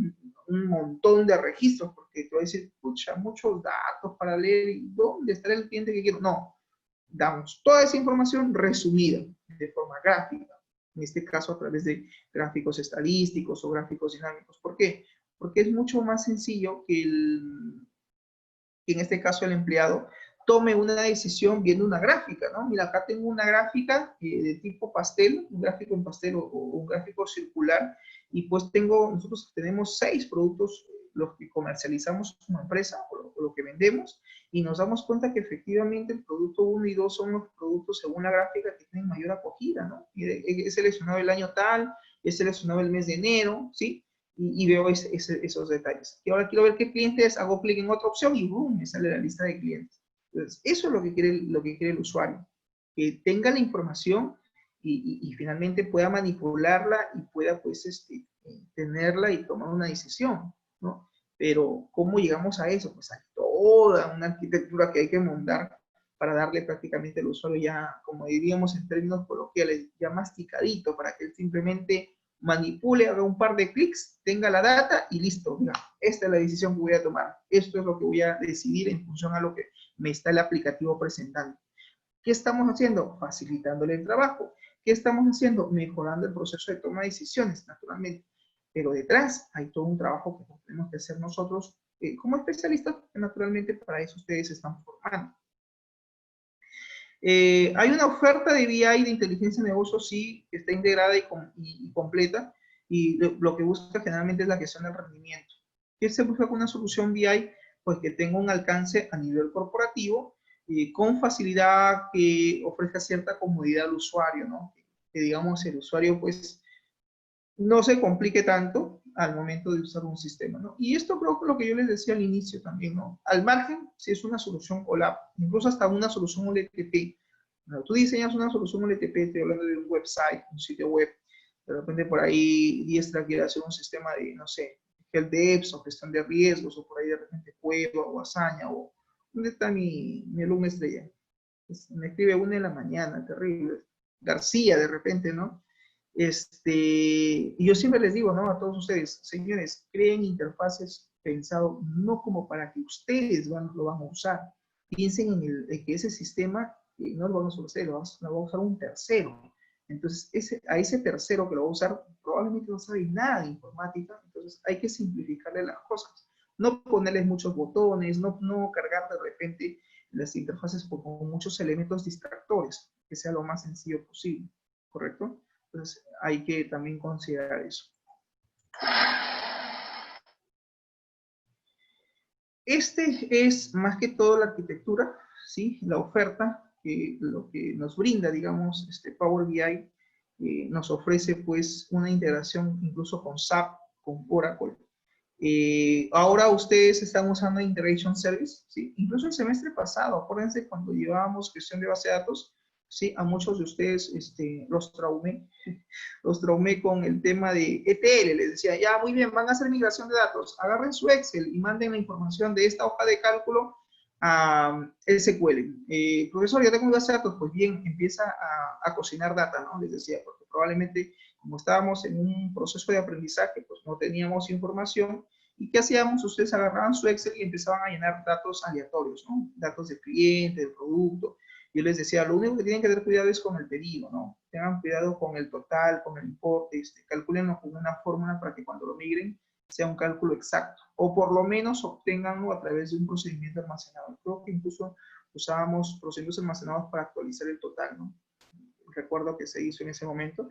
un montón de registros, porque te va a decir, pucha, muchos datos para leer, ¿y dónde estará el cliente que quiero? No, damos toda esa información resumida, de forma gráfica, en este caso a través de gráficos estadísticos o gráficos dinámicos. ¿Por qué? Porque es mucho más sencillo que en este caso el empleado tome una decisión viendo una gráfica, ¿no? Mira, acá tengo una gráfica de tipo pastel, un gráfico en pastel o un gráfico circular, y pues nosotros tenemos 6 productos, los que comercializamos como empresa o lo que vendemos, y nos damos cuenta que efectivamente el producto 1 y 2 son los productos según la gráfica que tienen mayor acogida, ¿no? Y he seleccionado el año tal, he seleccionado el mes de enero, ¿sí? Y veo esos detalles. Y ahora quiero ver qué clientes, hago clic en otra opción y ¡boom! Me sale la lista de clientes. Entonces, eso es lo que quiere el usuario, que tenga la información y finalmente pueda manipularla y pueda, pues, tenerla y tomar una decisión, ¿no? Pero, ¿cómo llegamos a eso? Pues hay toda una arquitectura que hay que montar para darle prácticamente al usuario ya, como diríamos en términos coloquiales, ya masticadito, para que él simplemente manipule, haga un par de clics, tenga la data y listo. Mira, esta es la decisión que voy a tomar. Esto es lo que voy a decidir en función a lo que me está el aplicativo presentando. ¿Qué estamos haciendo? Facilitándole el trabajo. ¿Qué estamos haciendo? Mejorando el proceso de toma de decisiones, naturalmente. Pero detrás hay todo un trabajo que tenemos que hacer nosotros como especialistas, naturalmente para eso ustedes se están formando. Hay una oferta de BI de inteligencia de negocio, sí, que está integrada y completa, y lo que busca generalmente es la gestión del rendimiento. ¿Qué se busca con una solución BI? Pues que tenga un alcance a nivel corporativo, con facilidad, que ofrezca cierta comodidad al usuario, ¿no? Que digamos el usuario pues no se complique tanto al momento de usar un sistema, ¿no? Y esto creo que lo que yo les decía al inicio también, ¿no? Al margen, si es una solución OLAP, incluso hasta una solución OLTP. Cuando tú diseñas una solución OLTP, estoy hablando de un website, un sitio web, de repente por ahí Diestra quiere hacer un sistema de, no sé, Help Desk o gestión de riesgos, o por ahí de repente Cueva o Hazaña, o ¿dónde está mi alumna estrella? Me escribe 1 de la mañana, terrible. García, de repente, ¿no? Y yo siempre les digo, ¿no? A todos ustedes, señores, creen interfaces pensado no como para que ustedes lo van a usar. Piensen en que ese sistema no lo vamos a usar, lo va a usar un tercero. Entonces, a ese tercero que lo va a usar, probablemente no sabe nada de informática, entonces hay que simplificarle las cosas. No ponerles muchos botones, no cargar de repente las interfaces con muchos elementos distractores, que sea lo más sencillo posible, ¿correcto? Entonces hay que también considerar eso. Este es más que todo la arquitectura, ¿sí? La oferta, lo que nos brinda, digamos, Power BI, nos ofrece pues una integración incluso con SAP, con Oracle. Ahora ustedes están usando Integration Service, ¿sí? Incluso el semestre pasado, acuérdense cuando llevábamos gestión de base de datos, ¿sí? A muchos de ustedes los traumé con el tema de ETL. Les decía, ya, muy bien, van a hacer migración de datos, agarren su Excel y manden la información de esta hoja de cálculo a SQL. Profesor, ya tengo base de datos, pues bien, empieza a cocinar data, ¿no? Les decía, porque probablemente como estábamos en un proceso de aprendizaje, pues no teníamos información. ¿Y qué hacíamos? Ustedes agarraban su Excel y empezaban a llenar datos aleatorios, ¿no? Datos del cliente, del producto. Yo les decía, lo único que tienen que tener cuidado es con el pedido, ¿no? Tengan cuidado con el total, con el importe, calculenlo con una fórmula para que cuando lo migren sea un cálculo exacto, o por lo menos obténganlo a través de un procedimiento almacenado. Creo que incluso usábamos procedimientos almacenados para actualizar el total, ¿no? Recuerdo que se hizo en ese momento.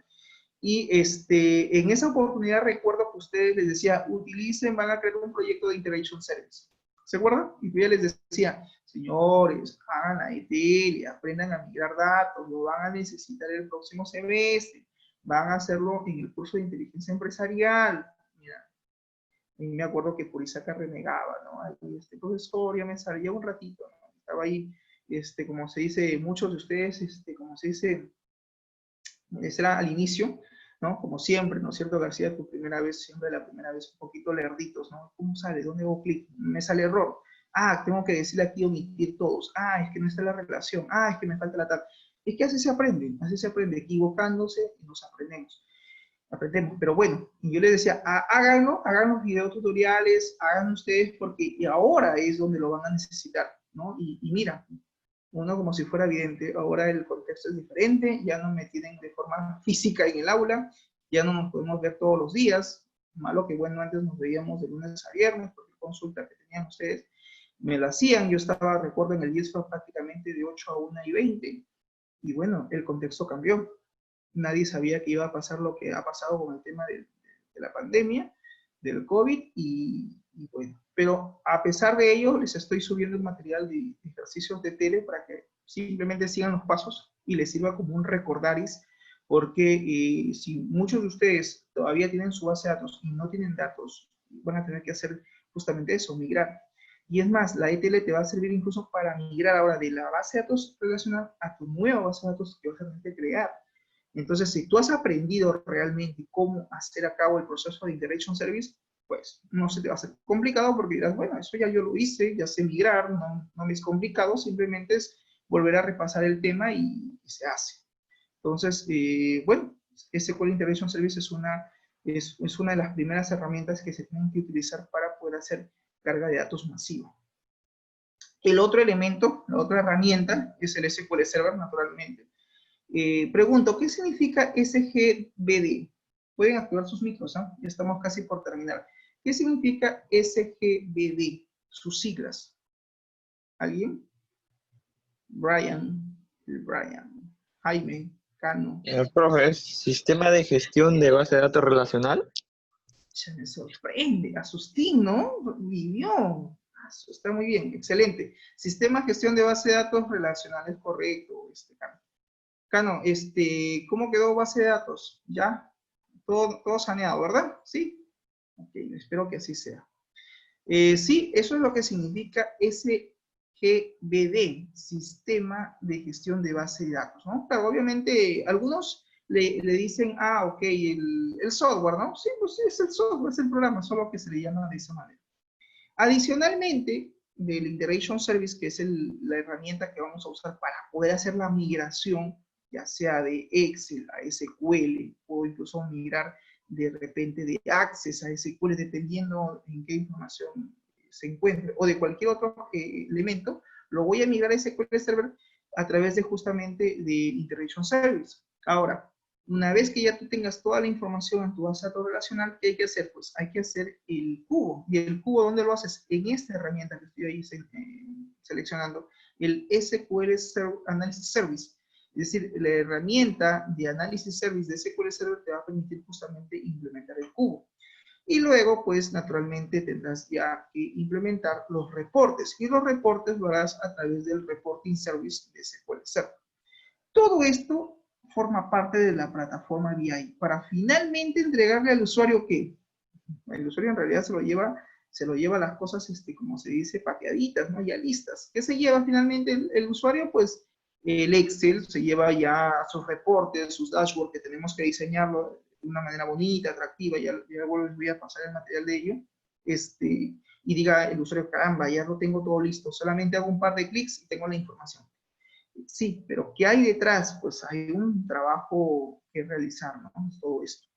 Y en esa oportunidad recuerdo que ustedes les decía, utilicen, van a crear un proyecto de Integration Service. ¿Se acuerdan? Y yo ya les decía, señores, hagan la ETL, aprendan a migrar datos, lo van a necesitar el próximo semestre, van a hacerlo en el curso de inteligencia empresarial. Mira, y me acuerdo que Purisaca renegaba, ¿no? Ahí, profesor, ya me salía un ratito, ¿no? Estaba ahí, como se dice, muchos de ustedes, como se dice, ese era al inicio, ¿no? Como siempre, ¿no es cierto, García? Tu primera vez, siempre la primera vez, un poquito lerditos, ¿no? ¿Cómo sale? ¿Dónde hago clic? Me sale error. Ah, tengo que decirle aquí omitir todos. Ah, es que no está la relación. Ah, es que me falta la tal. Es que así se aprende, equivocándose y nos aprendemos. Pero bueno, y yo les decía, háganlo, hagan los videotutoriales, hagan ustedes, porque y ahora es donde lo van a necesitar, ¿no? Y mira, uno como si fuera evidente, ahora el contexto es diferente, ya no me tienen de forma física en el aula, ya no nos podemos ver todos los días, malo que bueno, antes nos veíamos de lunes a viernes, porque consulta que tenían ustedes, me la hacían, yo estaba, recuerdo, en el 10 prácticamente de 8 a 1:20, y bueno, el contexto cambió, nadie sabía que iba a pasar lo que ha pasado con el tema de la pandemia, del COVID, y bueno, pero a pesar de ello, les estoy subiendo el material de ejercicios de tele para que simplemente sigan los pasos y les sirva como un recordaris, porque si muchos de ustedes todavía tienen su base de datos y no tienen datos, van a tener que hacer justamente eso, migrar. Y es más, la ETL te va a servir incluso para migrar ahora de la base de datos relacionada a tu nueva base de datos que vas a tener que crear. Entonces, si tú has aprendido realmente cómo hacer a cabo el proceso de Integration Service, pues no se te va a hacer complicado porque dirás, bueno, eso ya yo lo hice, ya sé migrar, no me es complicado, simplemente es volver a repasar el tema y se hace. Entonces, bueno, SQL Integration Service es una de las primeras herramientas que se tienen que utilizar para poder hacer carga de datos masiva. El otro elemento, la otra herramienta, es el SQL Server, naturalmente. Pregunto, ¿qué significa SGBD? Pueden activar sus micros, ¿eh? Ya estamos casi por terminar. ¿Qué significa SGBD? Sus siglas. ¿Alguien? Brian, Jaime, Cano. Profe, ¿es sistema de gestión de base de datos relacional? Se me sorprende. Asustín, ¿no? Vivió. Está muy bien, excelente. Sistema de gestión de base de datos relacionales, correcto, Cano. Cano, ¿cómo quedó base de datos? ¿Ya? Todo saneado, ¿verdad? ¿Sí? Ok, espero que así sea. Sí, eso es lo que significa SGBD, Sistema de Gestión de Base de Datos, ¿no? Pero obviamente algunos le dicen, ok, el software, ¿no? Sí, pues es el software, es el programa, solo que se le llama de esa manera. Adicionalmente, del Integration Service, que es la herramienta que vamos a usar para poder hacer la migración, ya sea de Excel a SQL, o incluso migrar de repente de Access a SQL, dependiendo en qué información se encuentre, o de cualquier otro elemento, lo voy a migrar a SQL Server a través de justamente de Integration Service. Ahora, una vez que ya tú tengas toda la información en tu base de datos relacional, ¿qué hay que hacer? Pues hay que hacer el cubo. ¿Y el cubo dónde lo haces? En esta herramienta que estoy ahí seleccionando, el SQL Analysis Service. Es decir, la herramienta de Analysis Service de SQL Server te va a permitir justamente implementar el cubo. Y luego, pues, naturalmente tendrás ya que implementar los reportes. Y los reportes lo harás a través del Reporting Service de SQL Server. Todo esto forma parte de la plataforma BI para finalmente entregarle al usuario que el usuario en realidad se lo lleva las cosas, como se dice, pateaditas, ¿no? Ya listas. ¿Qué se lleva finalmente el usuario? Pues el Excel se lleva ya sus reportes, sus dashboards, que tenemos que diseñarlo de una manera bonita, atractiva, ya luego les voy a pasar el material de ello, y diga el usuario, caramba, ya lo tengo todo listo, solamente hago un par de clics y tengo la información. Sí, pero ¿qué hay detrás? Pues hay un trabajo que realizar, ¿no? Todo esto.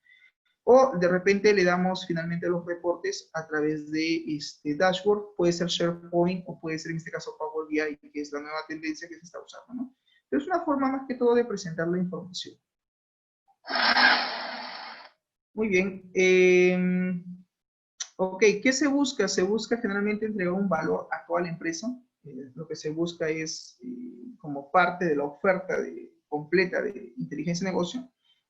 O de repente le damos finalmente los reportes a través de dashboard, puede ser SharePoint o puede ser en este caso Power BI, que es la nueva tendencia que se está usando, ¿no? Pero es una forma más que todo de presentar la información. Muy bien. Ok, ¿qué se busca? Se busca generalmente entregar un valor a toda la empresa. Lo que se busca es, como parte de la oferta completa de inteligencia de negocio,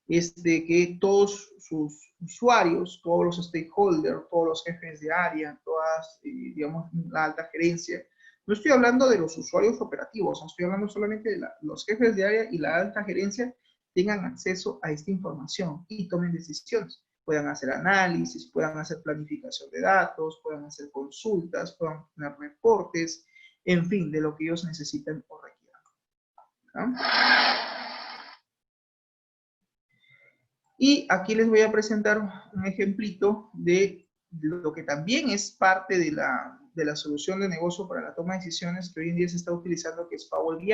que todos sus usuarios, todos los stakeholders, todos los jefes de área, todas, digamos, la alta gerencia, no estoy hablando de los usuarios operativos, no estoy hablando solamente de los jefes de área y la alta gerencia tengan acceso a esta información y tomen decisiones. Puedan hacer análisis, puedan hacer planificación de datos, puedan hacer consultas, puedan tener reportes, en fin, de lo que ellos necesitan o requieran. ¿No? Y aquí les voy a presentar un ejemplito de lo que también es parte de la solución de negocio para la toma de decisiones que hoy en día se está utilizando, que es Power BI.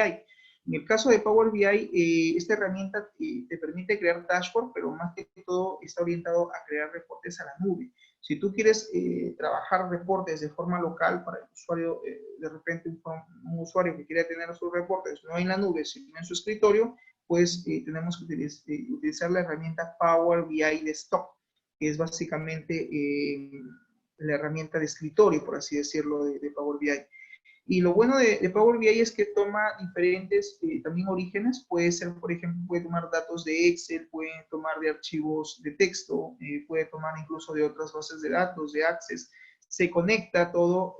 En el caso de Power BI, esta herramienta te permite crear dashboard, pero más que todo está orientado a crear reportes a la nube. Si tú quieres trabajar reportes de forma local para el usuario, de repente un usuario que quiera tener sus reportes no en la nube, sino en su escritorio, pues tenemos que utilizar la herramienta Power BI Desktop, que es básicamente la herramienta de escritorio, por así decirlo, de Power BI. Y lo bueno de Power BI es que toma diferentes también orígenes. Puede ser, por ejemplo, puede tomar datos de Excel, puede tomar de archivos de texto, puede tomar incluso de otras bases de datos, de Access. Se conecta todo,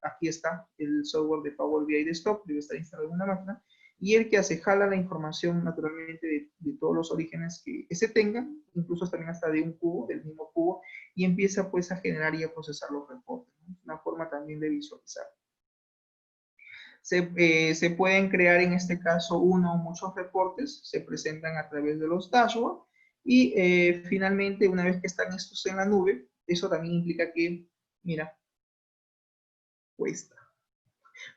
aquí está el software de Power BI Desktop, debe estar instalado en una máquina, y el que hace jala la información naturalmente de todos los orígenes que se tengan, incluso también hasta de un cubo, del mismo cubo, y empieza pues a generar y a procesar los reportes, ¿no? Una forma también de visualizar. Se pueden crear en este caso uno o muchos reportes, se presentan a través de los dashboards y finalmente una vez que están estos en la nube, eso también implica que, mira, cuesta.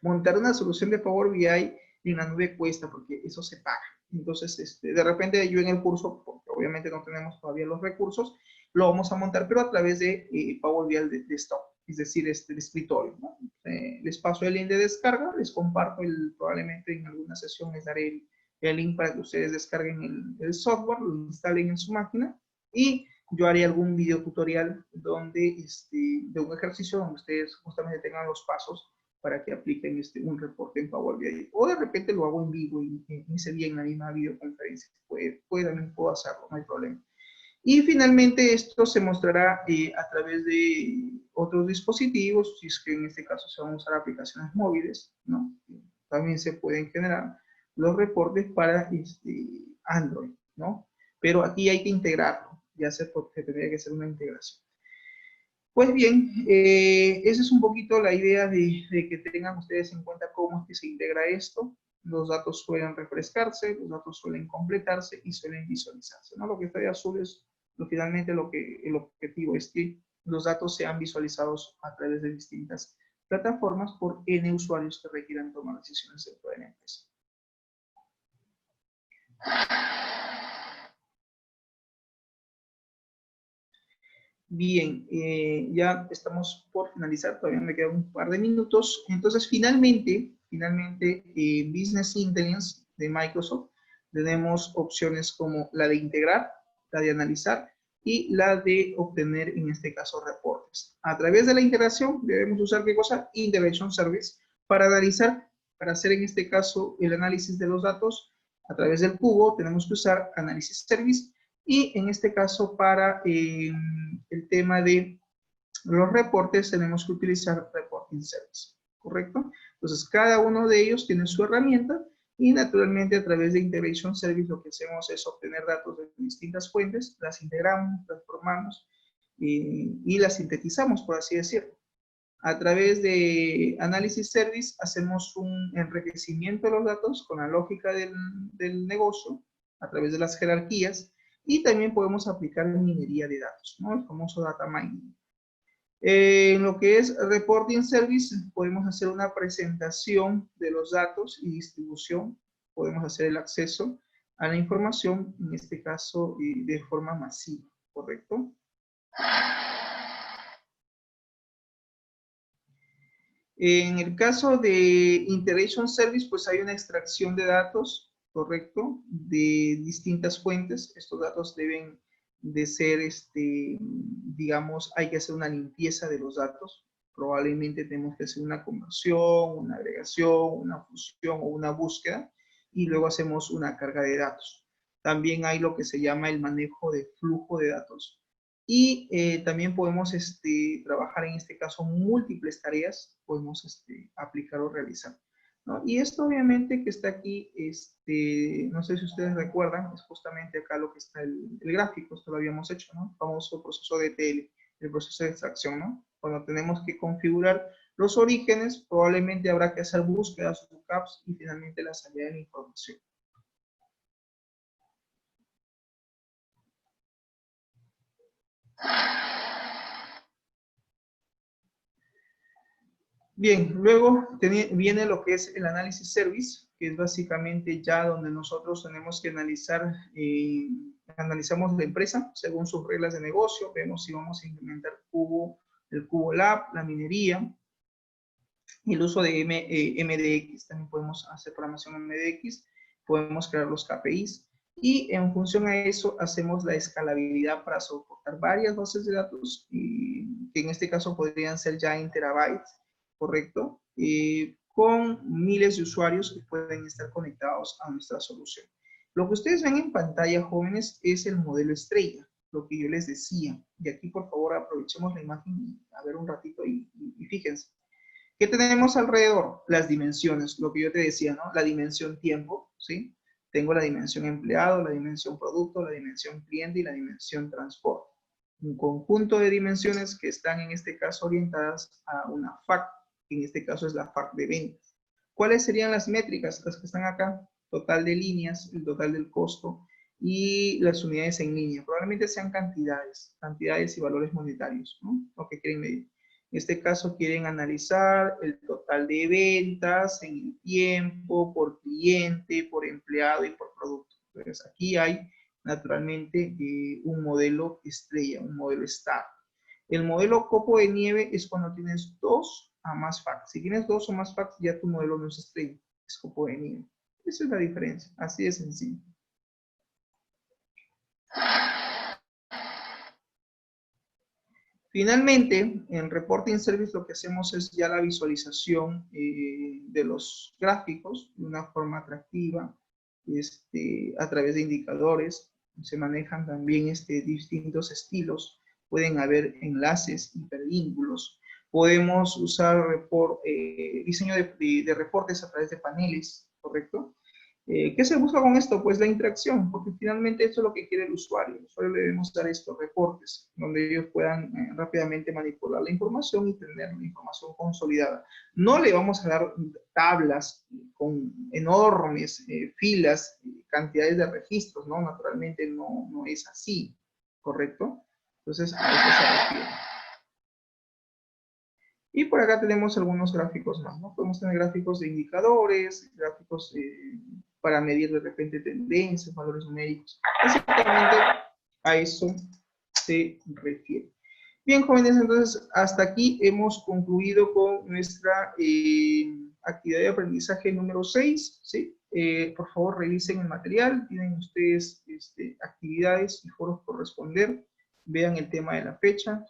Montar una solución de Power BI en la nube cuesta porque eso se paga. Entonces, de repente yo en el curso, porque obviamente no tenemos todavía los recursos, lo vamos a montar, pero a través de Power BI Desktop, es decir, el escritorio, ¿no? Les paso el link de descarga, les comparto probablemente en alguna sesión les daré el link para que ustedes descarguen el software, lo instalen en su máquina y yo haré algún video tutorial donde, de un ejercicio donde ustedes justamente tengan los pasos para que apliquen un reporte en Power BI. O de repente lo hago en vivo y ese día en la misma videoconferencia. También puedo hacerlo, no hay problema. Y finalmente esto se mostrará a través de otros dispositivos, si es que en este caso se van a usar aplicaciones móviles, ¿no? También se pueden generar los reportes para Android, ¿no? Pero aquí hay que integrarlo, ya sé porque tendría que ser una integración. Pues bien, esa es un poquito la idea de que tengan ustedes en cuenta cómo es que se integra esto. Los datos suelen refrescarse, los datos suelen completarse y suelen visualizarse, ¿no? Lo que está de azul es finalmente el objetivo es que los datos sean visualizados a través de distintas plataformas por N usuarios que requieran tomar decisiones dentro de la empresa. Bien, ya estamos por finalizar, todavía me quedan un par de minutos. Entonces, finalmente, Business Intelligence de Microsoft, tenemos opciones como la de integrar, la de analizar y la de obtener, en este caso, reportes. A través de la integración, debemos usar, ¿qué cosa? Integration Service, para analizar, para hacer, en este caso, el análisis de los datos. A través del cubo, tenemos que usar Analysis Service. Y en este caso, para el tema de los reportes, tenemos que utilizar Reporting Service, ¿correcto? Entonces, cada uno de ellos tiene su herramienta y naturalmente a través de Integration Service lo que hacemos es obtener datos de distintas fuentes, las integramos, transformamos y las sintetizamos, por así decirlo. A través de Analysis Service hacemos un enriquecimiento de los datos con la lógica del negocio a través de las jerarquías y también podemos aplicar minería de datos, ¿no? El famoso data mining. En lo que es Reporting Service podemos hacer una presentación de los datos y distribución. Podemos hacer el acceso a la información, en este caso de forma masiva, ¿correcto? En el caso de Integration Service, pues hay una extracción de datos, ¿correcto? De distintas fuentes. Estos datos deben de ser, digamos, hay que hacer una limpieza de los datos. Probablemente tenemos que hacer una conversión, una agregación, una fusión o una búsqueda. Y luego hacemos una carga de datos. También hay lo que se llama el manejo de flujo de datos. Y también podemos trabajar en este caso múltiples tareas, podemos aplicar o realizar, ¿no? Y esto obviamente que está aquí, no sé si ustedes recuerdan, es justamente acá lo que está el gráfico, esto lo habíamos hecho, ¿no? El famoso proceso de ETL, el proceso de extracción, ¿no? Cuando tenemos que configurar los orígenes, probablemente habrá que hacer búsquedas, lookups y finalmente la salida de la información. Bien, luego viene lo que es el análisis service, que es básicamente ya donde nosotros tenemos que analizar, analizamos la empresa según sus reglas de negocio, vemos si vamos a implementar el Cubo Lab, la minería, el uso de MDX, también podemos hacer programación en MDX, podemos crear los KPIs, y en función a eso hacemos la escalabilidad para soportar varias bases de datos, que en este caso podrían ser ya en terabytes, ¿correcto? Con miles de usuarios que pueden estar conectados a nuestra solución. Lo que ustedes ven en pantalla, jóvenes, es el modelo estrella, lo que yo les decía. Y aquí, por favor, aprovechemos la imagen a ver un ratito y fíjense. ¿Qué tenemos alrededor? Las dimensiones, lo que yo te decía, ¿no? La dimensión tiempo, ¿sí? Tengo la dimensión empleado, la dimensión producto, la dimensión cliente y la dimensión transporte. Un conjunto de dimensiones que están en este caso orientadas a una FAC, que en este caso es la FAC de ventas. ¿Cuáles serían las métricas? Las que están acá, total de líneas, el total del costo y las unidades en línea. Probablemente sean cantidades y valores monetarios, ¿no? Lo que quieren medir. En este caso quieren analizar el total de ventas en el tiempo, por cliente, por empleado y por producto. Entonces aquí hay naturalmente un modelo estrella, un modelo star. El modelo copo de nieve es cuando tienes 2 a más facts. Si tienes 2 o más facts, ya tu modelo no es estrella, es copo de nieve. Esa es la diferencia, así de sencillo. Finalmente, en Reporting Service lo que hacemos es ya la visualización de los gráficos de una forma atractiva, a través de indicadores. Se manejan también distintos estilos. Pueden haber enlaces, hipervínculos. Podemos usar diseño de reportes a través de paneles, ¿correcto? ¿Qué se busca con esto? Pues la interacción, porque finalmente esto es lo que quiere el usuario. El usuario le debemos dar estos reportes, donde ellos puedan rápidamente manipular la información y tener la información consolidada. No le vamos a dar tablas con enormes filas, cantidades de registros, ¿no? Naturalmente no es así, ¿correcto? Entonces, a eso se refiere. Y por acá tenemos algunos gráficos más, ¿no? Podemos tener gráficos de indicadores, gráficos para medir de repente tendencias, valores numéricos. Básicamente a eso se refiere. Bien, jóvenes, entonces hasta aquí hemos concluido con nuestra actividad de aprendizaje número 6, ¿sí? Por favor, revisen el material, tienen ustedes actividades y foros por responder, vean el tema de la fecha.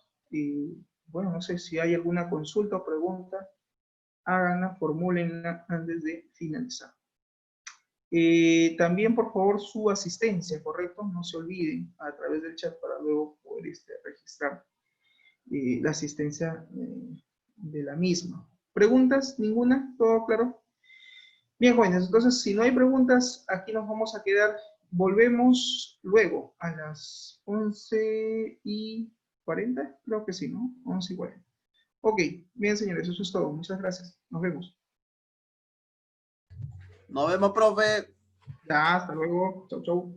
Bueno, no sé si hay alguna consulta o pregunta, háganla, formúlenla antes de finalizar. También, por favor, su asistencia, ¿correcto? No se olviden a través del chat para luego poder registrar la asistencia de la misma. ¿Preguntas? ¿Ninguna? ¿Todo claro? Bien, jóvenes, entonces, si no hay preguntas, aquí nos vamos a quedar. Volvemos luego a las 11:40, creo que sí, ¿no? 11:40. Ok, bien, señores, eso es todo. Muchas gracias. Nos vemos. Nos vemos, profe. Ya, hasta luego. Chau, chau.